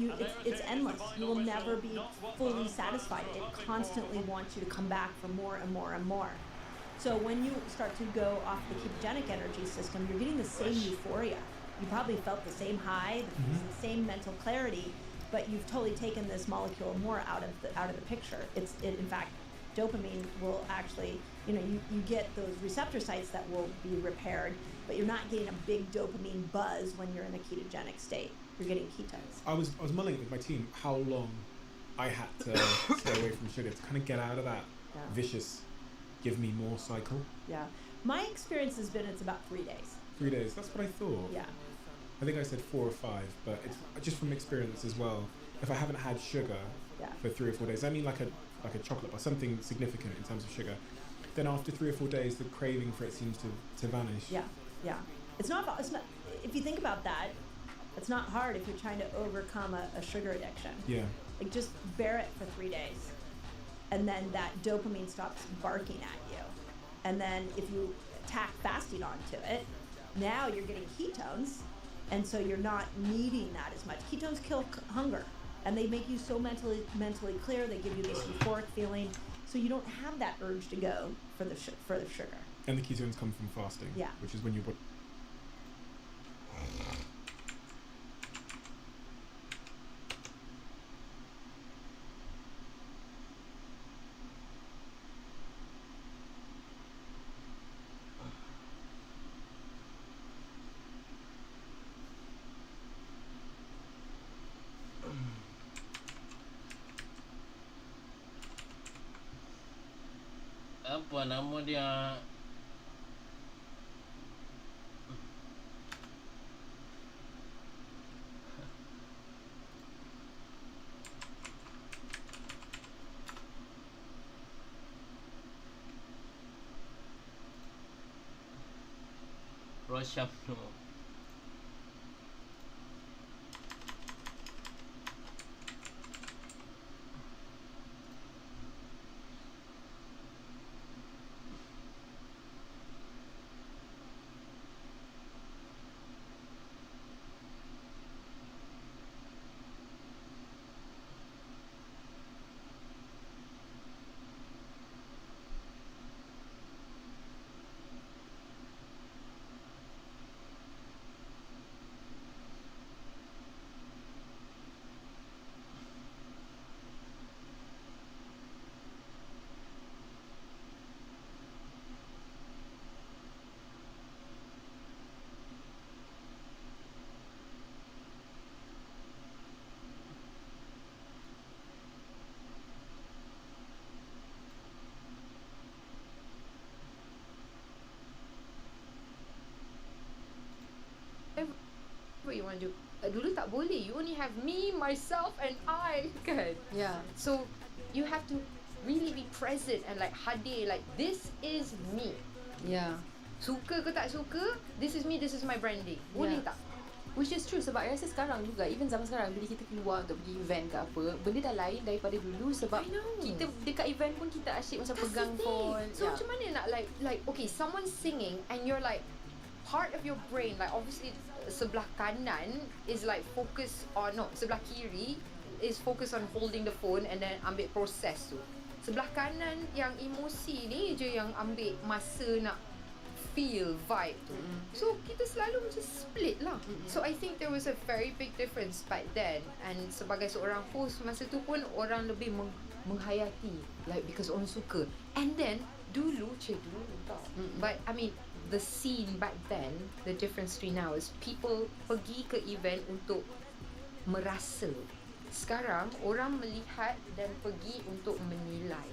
It's endless. You will never be fully satisfied. It constantly wants you to come back for more and more and more. So when you start to go off the ketogenic energy system, you're getting the same euphoria. You probably felt the same high, the same mental clarity, but you've totally taken this molecule more out of the picture. In fact, dopamine will actually, you get those receptor sites that will be repaired, but you're not getting a big dopamine buzz when you're in a ketogenic state. You're getting ketones. I was mulling it with my team how long I had to stay away from sugar to kind of get out of that vicious give me more cycle. Yeah. My experience has been it's about 3 days. 3 days, that's what I thought. Yeah. I think I said 4 or 5, but it's just from experience as well. If I haven't had sugar for 3 or 4 days, I mean like a chocolate bar, something significant in terms of sugar, then after 3 or 4 days, the craving for it seems to vanish. Yeah, yeah. It's not. If you think about that, it's not hard if you're trying to overcome a sugar addiction. Yeah. Like just bear it for 3 days, and then that dopamine stops barking at you, and then if you tack fasting onto it, now you're getting ketones, and so you're not needing that as much. Ketones kill hunger, and they make you so mentally clear. They give you this euphoric feeling, so you don't have that urge to go for the sugar. And the ketones come from fasting. Yeah. Which is when you apa nama dia, Rosyamno. What you want to do. Dulu tak boleh. You only have me, myself and I, kan? Yeah. So you have to really be present and like hadir, like this is me. Yeah. Suka ke tak suka, this is me, this is my branding. Boleh tak? Which is true, sebab I rasa sekarang juga, even zaman sekarang bila kita keluar untuk pergi event ke apa, benda dah lain daripada dulu sebab kita dekat event pun kita asyik macam pegang phone. So macam mana nak like okay, someone singing and you're like part of your brain, like obviously sebelah kanan is like focus on, no, sebelah kiri is focus on holding the phone and then ambil proses tu. Sebelah kanan yang emosi ni je yang ambil masa nak feel vibe tu. So kita selalu macam split lah. So I think there was a very big difference back then, and sebagai seorang host masa tu pun orang lebih menghayati, like because orang suka. And then dulu tau. But I mean the scene back then, the difference between now is people pergi ke event untuk merasa. Sekarang orang melihat dan pergi untuk menilai.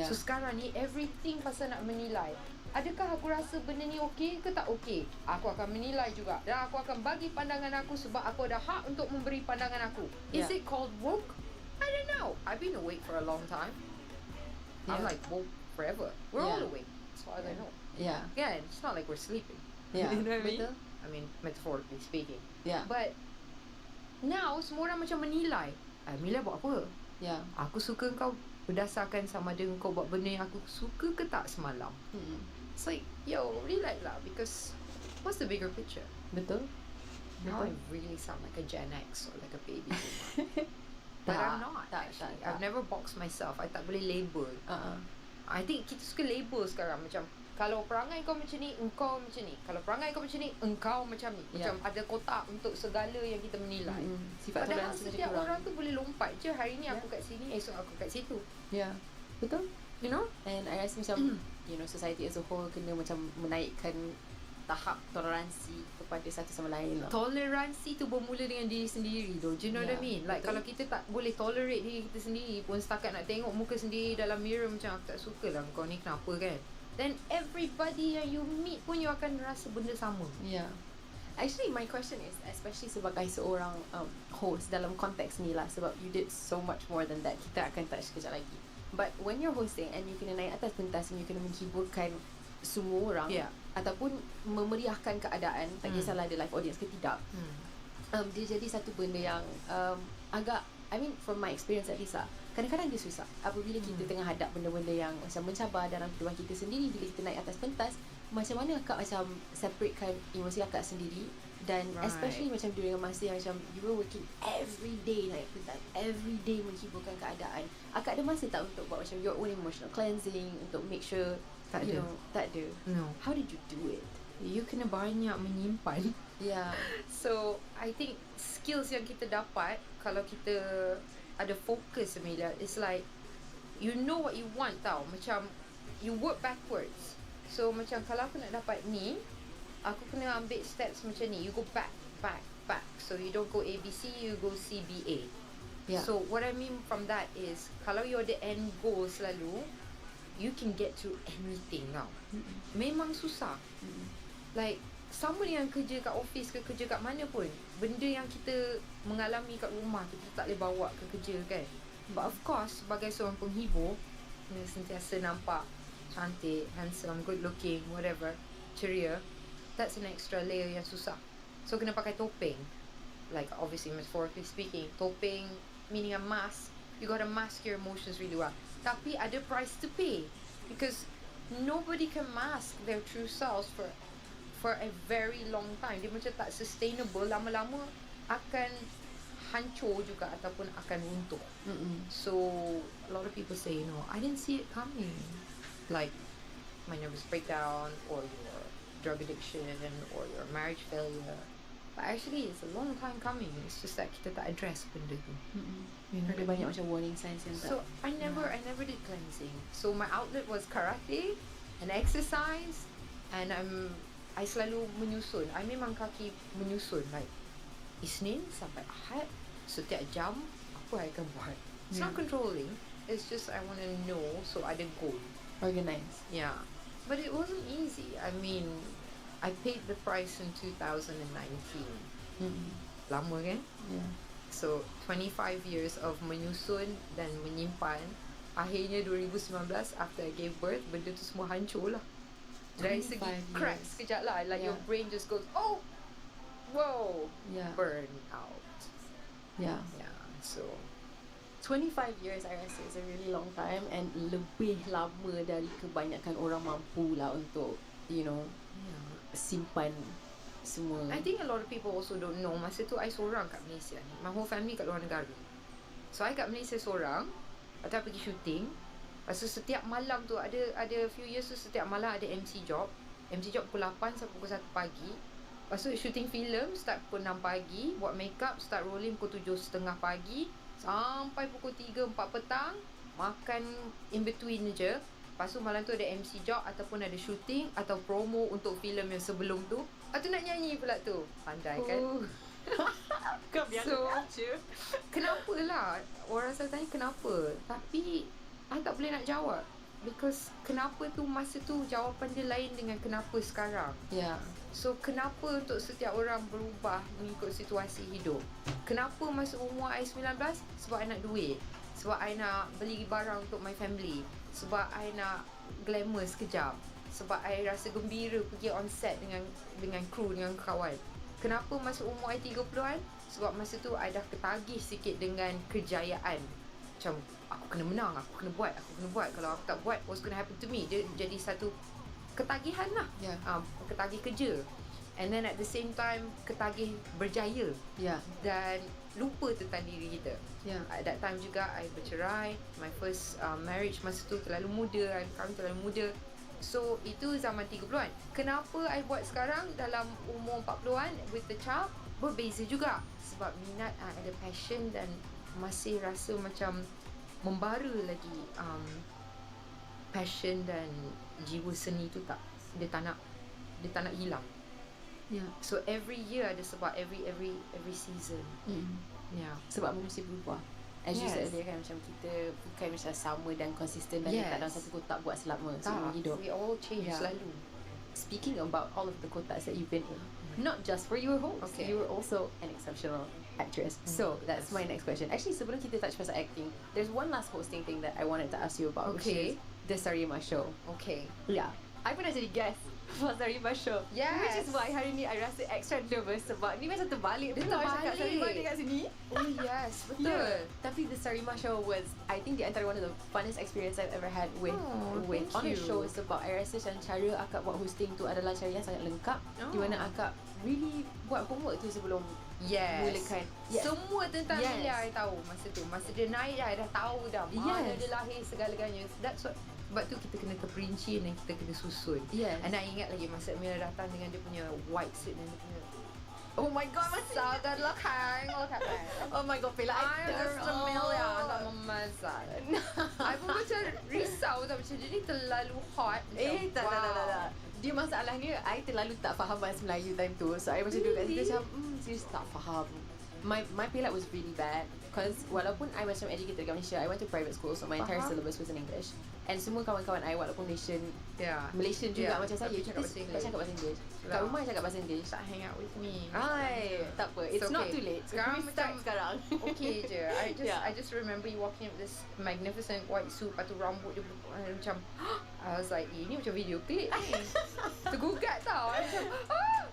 So sekarang ni everything pasal nak menilai. Adakah aku rasa benda ni okey ke tak okey? Aku akan menilai juga. Dan aku akan bagi pandangan aku sebab aku ada hak untuk memberi pandangan aku. Is it called woke? I don't know. I've been awake for a long time. I'm like woke forever. We're all awake. As far as I know. Yeah. Kan? It's not like we're sleeping. Yeah. You know what I mean? Betul. I mean, metaphorically speaking. Yeah. But now semua orang macam menilai. Mila buat apa? Yeah. Aku suka kau berdasarkan sama ada kau buat benda yang aku suka ke tak semalam. It's like, yo, relax lah, because what's the bigger picture? Betul. Now I really sound like a Gen X or like a baby boomer. But I'm not actually. I've never boxed myself. I tak boleh label. I think kita suka label sekarang. Macam kalau perangai kau macam ni, engkau macam ni. Kalau perangai kau macam ni, engkau macam ni. Macam ada kotak untuk segala yang kita menilai. Sifat Padahal toleransi setiap kurang. orang tu boleh lompat je. Hari ni aku kat sini, esok aku kat situ. Yeah. Betul. You know? And I rasa macam you know, society as a whole kena macam menaikkan tahap toleransi kepada satu sama lain lah. Toleransi tu bermula dengan diri sendiri though. Do you know what I mean? Like, betul. kalau kita tak boleh tolerate diri kita sendiri pun, setakat nak tengok muka sendiri dalam mirror macam aku tak suka lah kau ni, kenapa kan? Then everybody yang you meet pun you akan rasa benda sama. Yeah. Actually, my question is, especially sebagai seorang host dalam konteks ni lah, sebab you did so much more than that. Kita akan touch sekejap lagi. But when you're hosting and you kena naik atas pentas and you kena menghiburkan semua orang, ataupun memeriahkan keadaan, tak kisahlah ada live audience ke tidak, dia jadi satu benda yang agak, I mean from my experience at least lah, kadang-kadang dia susah apabila kita tengah hadap benda-benda yang macam mencabar dalam kehidupan kita sendiri. Bila kita naik atas pentas, macam mana akak macam separatekan emosi akak sendiri, dan especially macam during masa yang macam you were working every day naik pentas, every day menghiburkan keadaan, akak ada masa tak untuk buat macam your own emotional cleansing, untuk make sure Tak you ada. know, tak ada. No. How did you do it? You kena banyak menyimpan. Yeah. So I think skills yang kita dapat kalau kita ada fokus, Amelia, it's like you know what you want tau. Macam you work backwards. So macam kalau aku nak dapat ni, aku kena ambil steps macam ni. You go back. So you don't go ABC, you go CBA. Yeah. So what I mean from that is, kalau you ada end goal selalu, you can get to anything now. Memang susah. Like sama yang kerja kat office ke kerja kat mana pun, benda yang kita mengalami kat rumah kita tak boleh bawa ke kerja kan. But of course, sebagai seorang penghibur, kena sentiasa nampak cantik, handsome, good looking, whatever, ceria. That's an extra layer yang susah. So kena pakai topeng. Like obviously metaphorically speaking, topeng meaning a mask. You gotta mask your emotions really well. Tapi ada price to pay, because nobody can mask their true selves for a very long time. Dia macam tak sustainable. Lama-lama akan hancur juga ataupun akan runtuh. So a lot of people say, I didn't see it coming, like my nervous breakdown or your drug addiction or your marriage failure. But actually it's a long time coming. It's just that kita tak address benda tu. You know, Ada banyak macam warning signs yang so I never did cleansing. So my outlet was karate and exercise, and I selalu menyusun. I memang kaki menyusun, like Isnin sampai Ahad, setiap jam apa I akan buat. It's not controlling. It's just I want to know, so ada goal. organized. Yeah, but it wasn't easy. I mean, I paid the price in 2019. Lama kan? Yeah. So 25 years of menyusun dan menyimpan. Akhirnya 2019, after I gave birth, benda tu semua hancur lah. Dari segi 25 crack years. sekejap lah. Like your Yeah. brain just goes, oh, whoa, Yeah. burn out. Yeah. Yeah, so 25 years I rasa is a really long time, and lebih lama dari kebanyakan orang mampu lah untuk, you know, yeah. simpan semua. I think a lot of people also don't know, masa tu I seorang kat Malaysia ni. My whole family kat luar negara. So I kat Malaysia seorang, lepas tu I pergi shooting. Lepas tu setiap malam tu ada few years tu, setiap malam ada MC job. MC job pukul 8 sampai pukul 1 pagi. Lepas tu shooting film start pukul 6 pagi, buat makeup start rolling pukul 7.30 pagi sampai pukul 3-4 petang. Makan in between je. Lepas tu malam tu ada MC job ataupun ada shooting atau promo untuk filem yang sebelum tu. Lepas tu nak nyanyi pula tu. Pandai kan? Kau biar So, baca. kenapa lah? Orang selalu tanya kenapa. Tapi I tak boleh nak jawab. Because kenapa tu masa tu jawapan dia lain dengan kenapa sekarang. Yeah. So kenapa untuk setiap orang berubah mengikut situasi hidup. Kenapa masa umur I 19? Sebab I nak duit. Sebab I nak beli barang untuk my family. Sebab I nak glamour sekejap. sebab I rasa gembira pergi on set dengan kru, dengan kawan. Kenapa masa umur I 30-an? Sebab masa tu I dah ketagih sikit dengan kejayaan. Macam aku kena menang, aku kena buat. Kalau aku tak buat, what's gonna happen to me? Dia jadi satu ketagihan lah. Ketagih kerja. And then at the same time ketagih berjaya. Dan lupa tentang diri kita. At that time juga I bercerai. My first marriage masa tu terlalu muda. I kahwin terlalu muda. So itu zaman 30-an. Kenapa I buat sekarang dalam umur 40-an with the child? Berbeza juga. Sebab minat, ada passion dan masih rasa macam membara lagi passion dan jiwa seni tu dia tak nak hilang. So every year ada sebab every season. Sebab manusia berubah. As you said earlier kan, macam kita bukan macam sama dan konsisten dan letak dalam satu kotak buat selama seumur hidup. We all change selalu. Speaking about all of the kotas that you've been in, not just for your host, you were also an exceptional actress. So that's my next question. Actually, sebelum kita touch pasal acting, there's one last hosting thing that I wanted to ask you about, which is the Sarima show. I pernah jadi guest for Sarima show, which is why hari ni I rasa extra nervous sebab ni macam terbalik. Dia cakap Sarima dia kat sini. Oh yes, betul. Tapi the Sarima show was, I think, di antara one of the funnest experience I've ever had with on a show. Sebab I rasa macam cara akak buat hosting tu adalah cara yang sangat lengkap, di mana akak really buat homework tu sebelum mulakan. Semua tentang Milia I tahu masa tu. Masa dia naik I dah tahu dah mana dia lahir segala-galanya. That's what. Sebab tu kita kena terperinci dan kita kena susun. And I ingat lagi masa Mila datang dengan dia punya white suit dan dia punya, oh my god, so good looking. Look at that. Oh my god, Pela, I'm just Amelia. Tak memasak. I pun macam risau tau. Macam dia ni terlalu hot. Tak. Dia masalahnya, I terlalu tak faham bahasa Melayu time tu. So I macam duduk kat situ macam, serius tak faham. My Pelat was really bad. Because walaupun I macam educated kat Malaysia, I went to private school, so my entire syllabus was in English. And semua kawan-kawan I walaupun Malaysian juga macam saya, cakap bahasa Inggeris. Kat rumah cakap bahasa Inggeris. Tak hang out with me. Tak apa. It's not too late. Sekarang start sekarang. Okay je. I just remember you walking up this magnificent white suit, lepas tu rambut dia macam I was like, ini macam video clip ni. Tergugat tau. I macam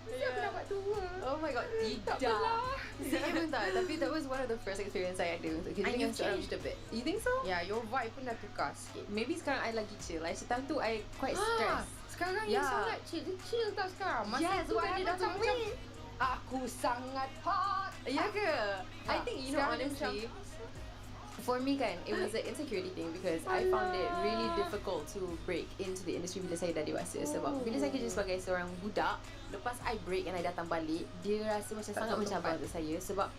mesti aku nampak tua. Oh my god, tak apalah. Even tak. Tapi that was one of the first experience I ada untuk kita. And you changed a bit. You think so? Yeah, your vibe pun dah tukar sikit. Maybe sekarang I lagi chill. Like time tu I quite stressed. Sekarang you sangat chill. Dia chill tau sekarang. Masa tu kan dia datang macam aku sangat hot. Ya ke? I think, you know, honestly, for me kan, it was an insecurity thing because I found it really difficult to break into the industry bila saya dah dewasa. Sebab bila saya kerja sebagai seorang budak, lepas I break and I datang balik, dia rasa macam sangat mencabar untuk saya. Sebab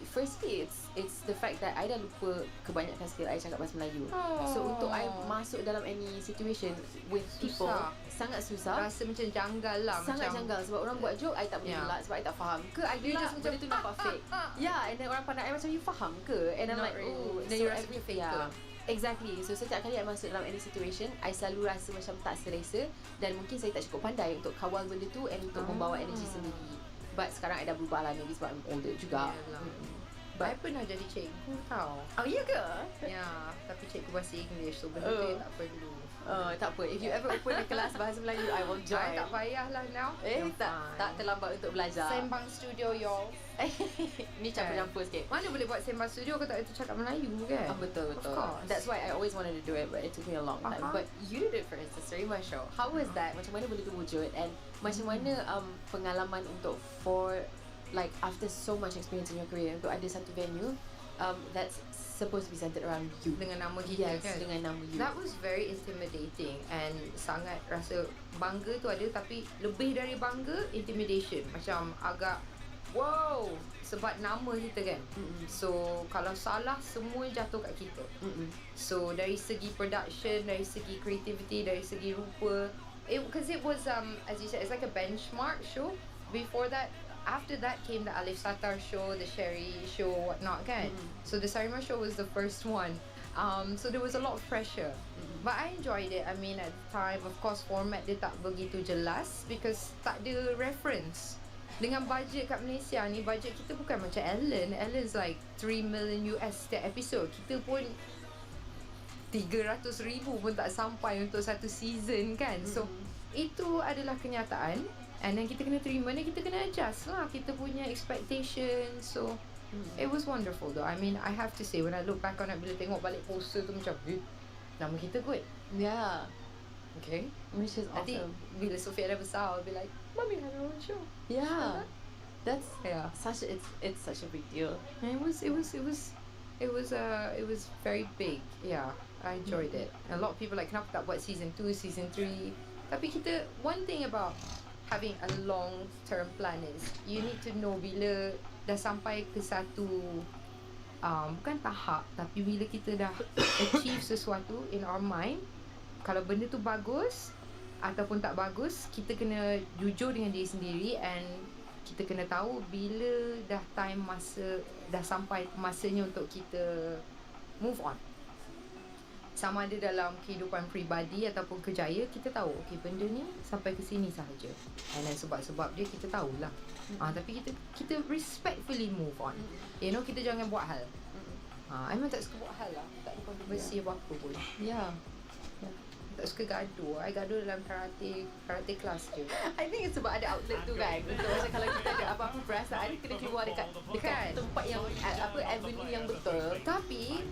firstly, it's the fact that I dah lupa kebanyakan skill I cakap bahasa Melayu. So untuk I masuk dalam any situation with people, sangat susah. Rasa macam janggal lah. Sangat janggal sebab orang buat joke I tak boleh elak sebab I tak faham ke I gelak benda tu nampak fake. And then orang pandang I macam, you faham ke? And I'm like, oh, then you rasa macam fake ke? Exactly. So setiap kali I masuk dalam any situation, I selalu rasa macam tak selesa dan mungkin saya tak cukup pandai untuk kawal benda tu and untuk membawa energi sendiri. But sekarang I dah berubah lah, maybe sebab I'm older juga. But I pernah jadi cikgu tau. Oh, iya ke? Ya, tapi cikgu bahasa English. So benda tu tak perlu. Tak apa. If you ever open a kelas bahasa Melayu, I will join. I tak payahlah now. Tak terlambat untuk belajar. Sembang studio y'all. Ni campur-campur sikit. Mana boleh buat sembang studio kalau tak itu cakap Melayu kan? Betul. That's why I always wanted to do it, but it took me a long time. But you did it first, the Sarima show. How was that? Macam mana boleh terwujud? And macam mana pengalaman untuk like after so much experience in your career untuk ada satu venue that's supposed to be centered around you dengan nama kita kan? Dengan nama you. That was very intimidating and sangat rasa bangga tu ada, tapi lebih dari bangga, intimidation. Macam agak wow sebab nama kita kan. So kalau salah semua jatuh kat kita. So dari segi production, dari segi creativity, dari segi rupa, because it was as you said, it's like a benchmark show. Before that, after that came the Alif Satar show, the Sherry show, whatnot kan. So the Sarima show was the first one. So there was a lot of pressure. But I enjoyed it. I mean at the time, of course, format dia tak begitu jelas because tak ada reference. Dengan budget kat Malaysia ni, budget kita bukan macam Ellen's like $3 million US setiap episode. Kita pun 300,000 pun tak sampai untuk satu season kan. So itu adalah kenyataan, and then kita kena terima dan kita kena adjust lah kita punya expectations. So it was wonderful though. I mean, I have to say, when I look back on it, bila tengok balik poster tu macam nama kita kot. Yeah, Okay, which is nanti awesome. bila Sophia dah besar, I'll be like, Mommy had her own show. Yeah, that's Yeah. it's such a big deal. And it was very big. Yeah, I enjoyed it. A lot of people like, kenapa tak buat season 2, season 3? Tapi kita, one thing about having a long term plan is you need to know bila dah sampai ke satu bukan tahap, tapi bila kita dah achieve sesuatu in our mind, kalau benda tu bagus ataupun tak bagus, kita kena jujur dengan diri sendiri, and kita kena tahu bila dah dah sampai masanya untuk kita move on. Sama ada dalam kehidupan peribadi ataupun kerjaya, kita tahu okay, benda ni sampai ke sini sahaja, and then sebab-sebab dia kita tahulah. Tapi kita respectfully move on. You know, kita jangan buat hal. I memang tak suka buat hal lah. Tak ada kontroversi apa-apa pun. Yeah. Tak suka gaduh. I gaduh dalam karate class je. I think it's sebab ada outlet tu kan. Untuk macam kalau kita ada apa-apa perasaan, kena keluar dekat Kan? tempat yang avenue yang betul. Tapi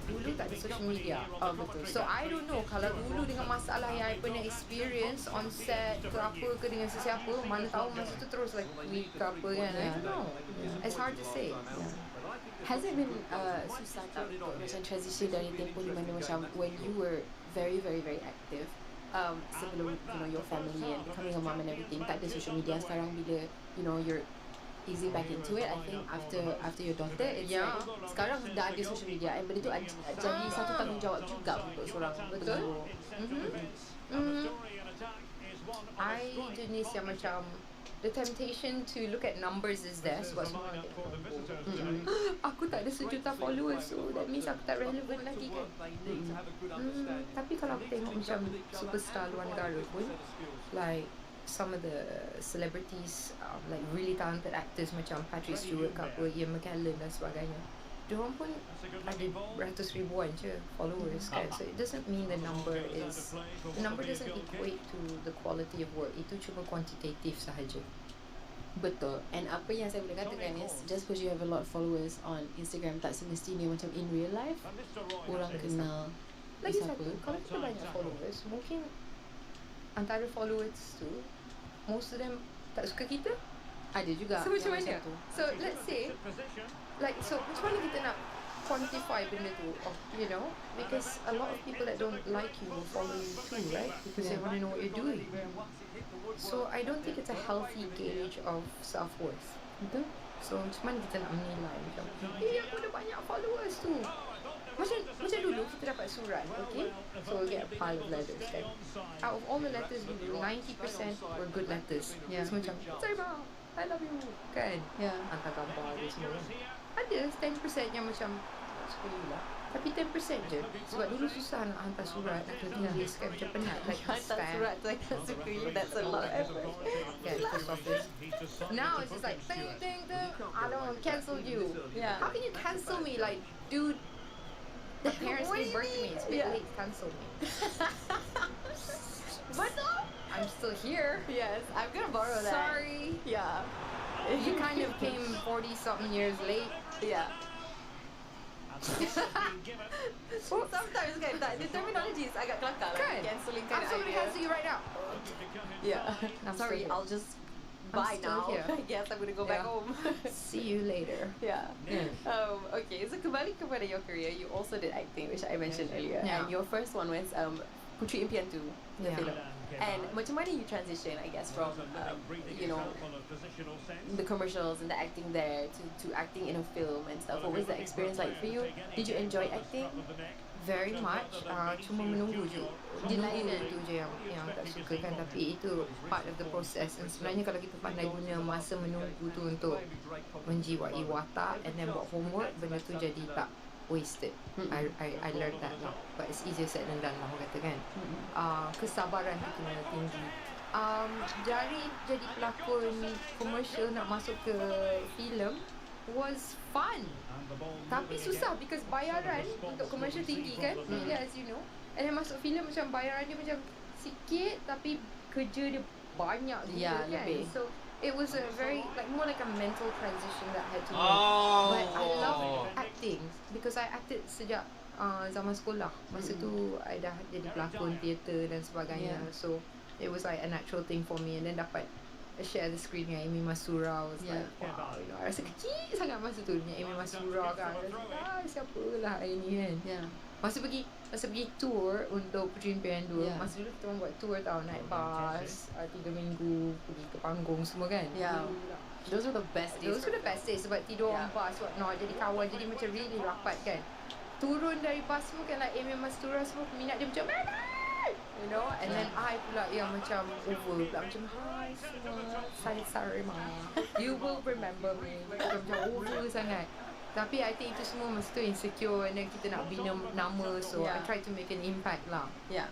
dulu tak ada social media. Oh betul. So I don't know, kalau dulu dengan masalah yang I pernah experience on set ke apa ke dengan sesiapa, mana tahu masa tu terus like week ke apa kan. I don't know. It's hard to say. Has it been susah tak untuk macam transition dari tempoh di mana macam when you were very very very active sebelum your family and becoming a mom and everything, tak ada social media. Sekarang bila you're easing back into it, I think after your daughter, it's like sekarang dah ada social media, and benda tu jadi satu tanggungjawab juga untuk seorang Betul. pengguru. I jenis yang macam the temptation to look at numbers is there, sebab semua orang tengok aku tak ada 1 juta followers, so that means aku tak relevant lagi kan. Tapi kalau aku tengok macam superstar luar negara pun, like some of the celebrities, like really talented actors macam Patrick Stewart ke apa, Ian McKellen dan sebagainya, diorang pun ada ratus ribuan je followers kan. So it doesn't mean the number doesn't equate to the quality of work. Itu cuma kuantitatif sahaja. Betul. And apa yang saya boleh katakan is, just because you have a lot of followers on Instagram, tak semestinya macam in real life orang kenal Lagi siapa. satu, kalau kita banyak followers, mungkin antara followers tu most of them tak suka kita. Ada juga So macam yang mana? tu. So let's say, like, so macam mana kita nak quantify benda tu? You know, because a lot of people that don't like you will follow you too, right? Because they want to know what you're doing. So I don't think it's a healthy gauge of self-worth. Betul? So macam mana kita nak menilai macam, aku ada banyak followers tu. Macam dulu kita dapat surat, okay? So we'll get a pile of letters kan. Out of all the letters dulu, 90% were good letters. So macam, Saibah, I love you, kan? Yeah. Hantar gambar dia semua. Ada 10% yang macam, suka you lah. Tapi 10% je. Sebab dulu susah nak hantar surat, nak kena tulis kan, macam penat. Like Hantar surat tu akan suka you, that's a lot of effort. Yeah, post office. Now it's just like, ding, ding, ding, I don't cancel you. Yeah. How can you cancel me? Like, dude, the parents What do gave you birth to me. mean? It's a bit Yeah. late to cancel me. Betul? I'm still here. Yes, I'm gonna borrow that. Sorry. Yeah. You kind of came 40-something years late. Yeah. Sometimes kan, tak, the terminology is agak kelakar lah. Kan? Cancelling I'm kind of still gonna idea. cancel you right now. Yeah. I'm Sorry, still here. I'll just I'm bye still now. here. I guess I'm gonna go back Yeah. home. See you later. Yeah. Yeah. Okay, so kembali kepada your career, you also did acting, which I mentioned earlier. Yeah. And your first one was Putri Impian 2, the Yeah. film. And macam mana you transition, I guess, from the commercials and the acting there to acting in a film and stuff. What was the experience like for you? Did you enjoy acting? Very much. Cuma menunggu je. Menunggu tu je yang tak suka kan. Tapi itu part of the process. Dan sebenarnya kalau kita pandai guna masa menunggu tu untuk menjiwai watak and then buat homework, benda tu jadi tak wasted. I learned that lah. But it's easier said than done lah orang kata kan. Kesabaran tu kena tinggi. Jadi pelakon komersial nak masuk ke filem, was fun. Tapi susah because bayaran untuk commercial tinggi kan, as you know. And then masuk filem macam bayaran dia macam sikit tapi kerja dia banyak Ya, kan. lebih. So it was a very like more like a mental transition that I had to make. Oh. But I love acting because I acted sejak zaman sekolah. Masa tu I dah jadi pelakon teater dan sebagainya. Yeah. So it was like a natural thing for me, and then dapat share the screen dengan Amy Masura was Yeah. like wow, you know, I rasa kecil sangat masa tu dengan Amy Masura kan. I rasa, siapa lah ini kan. Yeah. Masa pergi tour untuk Puteri Impian 2. Yeah. Masa dulu kita orang buat tour tau, naik bas 3 minggu pergi ke panggung semua kan. Yeah. Those were the best days. Those were the best days sebab tidur on bas what not, jadi kawan, jadi macam really rapat kan. Turun dari bas semua kan, like Amy Mastura semua peminat dia macam Mary! You know, and then I pula yang macam over pula macam hi semua, sorry ma, you will remember me. Macam over sangat. Tapi I think itu semua masa tu insecure, and then kita nak bina nama, so I try to make an impact lah. Yeah.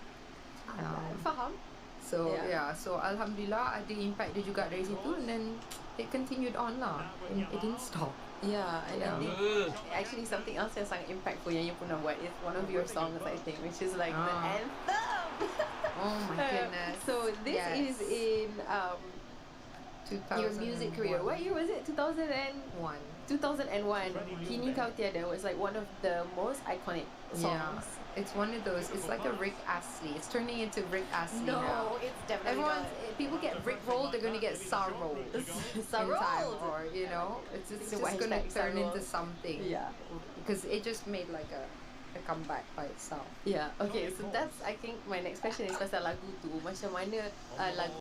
Faham? So so alhamdulillah ada impact dia juga dari situ, and then it continued on lah. It didn't stop. Yeah, and Yeah. I think actually something else yang sangat impactful yang you pernah buat is one of your songs, I think, which is like the anthem. Oh my goodness. So this is in 2001. your music career. What year was it? 2001. Kini Kau Tiada was like one of the most iconic songs. It's one of those. It's like a Rick Astley. It's turning into Rick Astley now. it's definitely Everyone, people get Rick rolled, they're gonna get Sar rolled. In time, rolled. or you know, it's So just gonna hashtag Sar turn rolled. into something. Yeah. Because it just made like a comeback by itself. Yeah. Okay, so that's I think my next question is pasal lagu tu. Macam mana lagu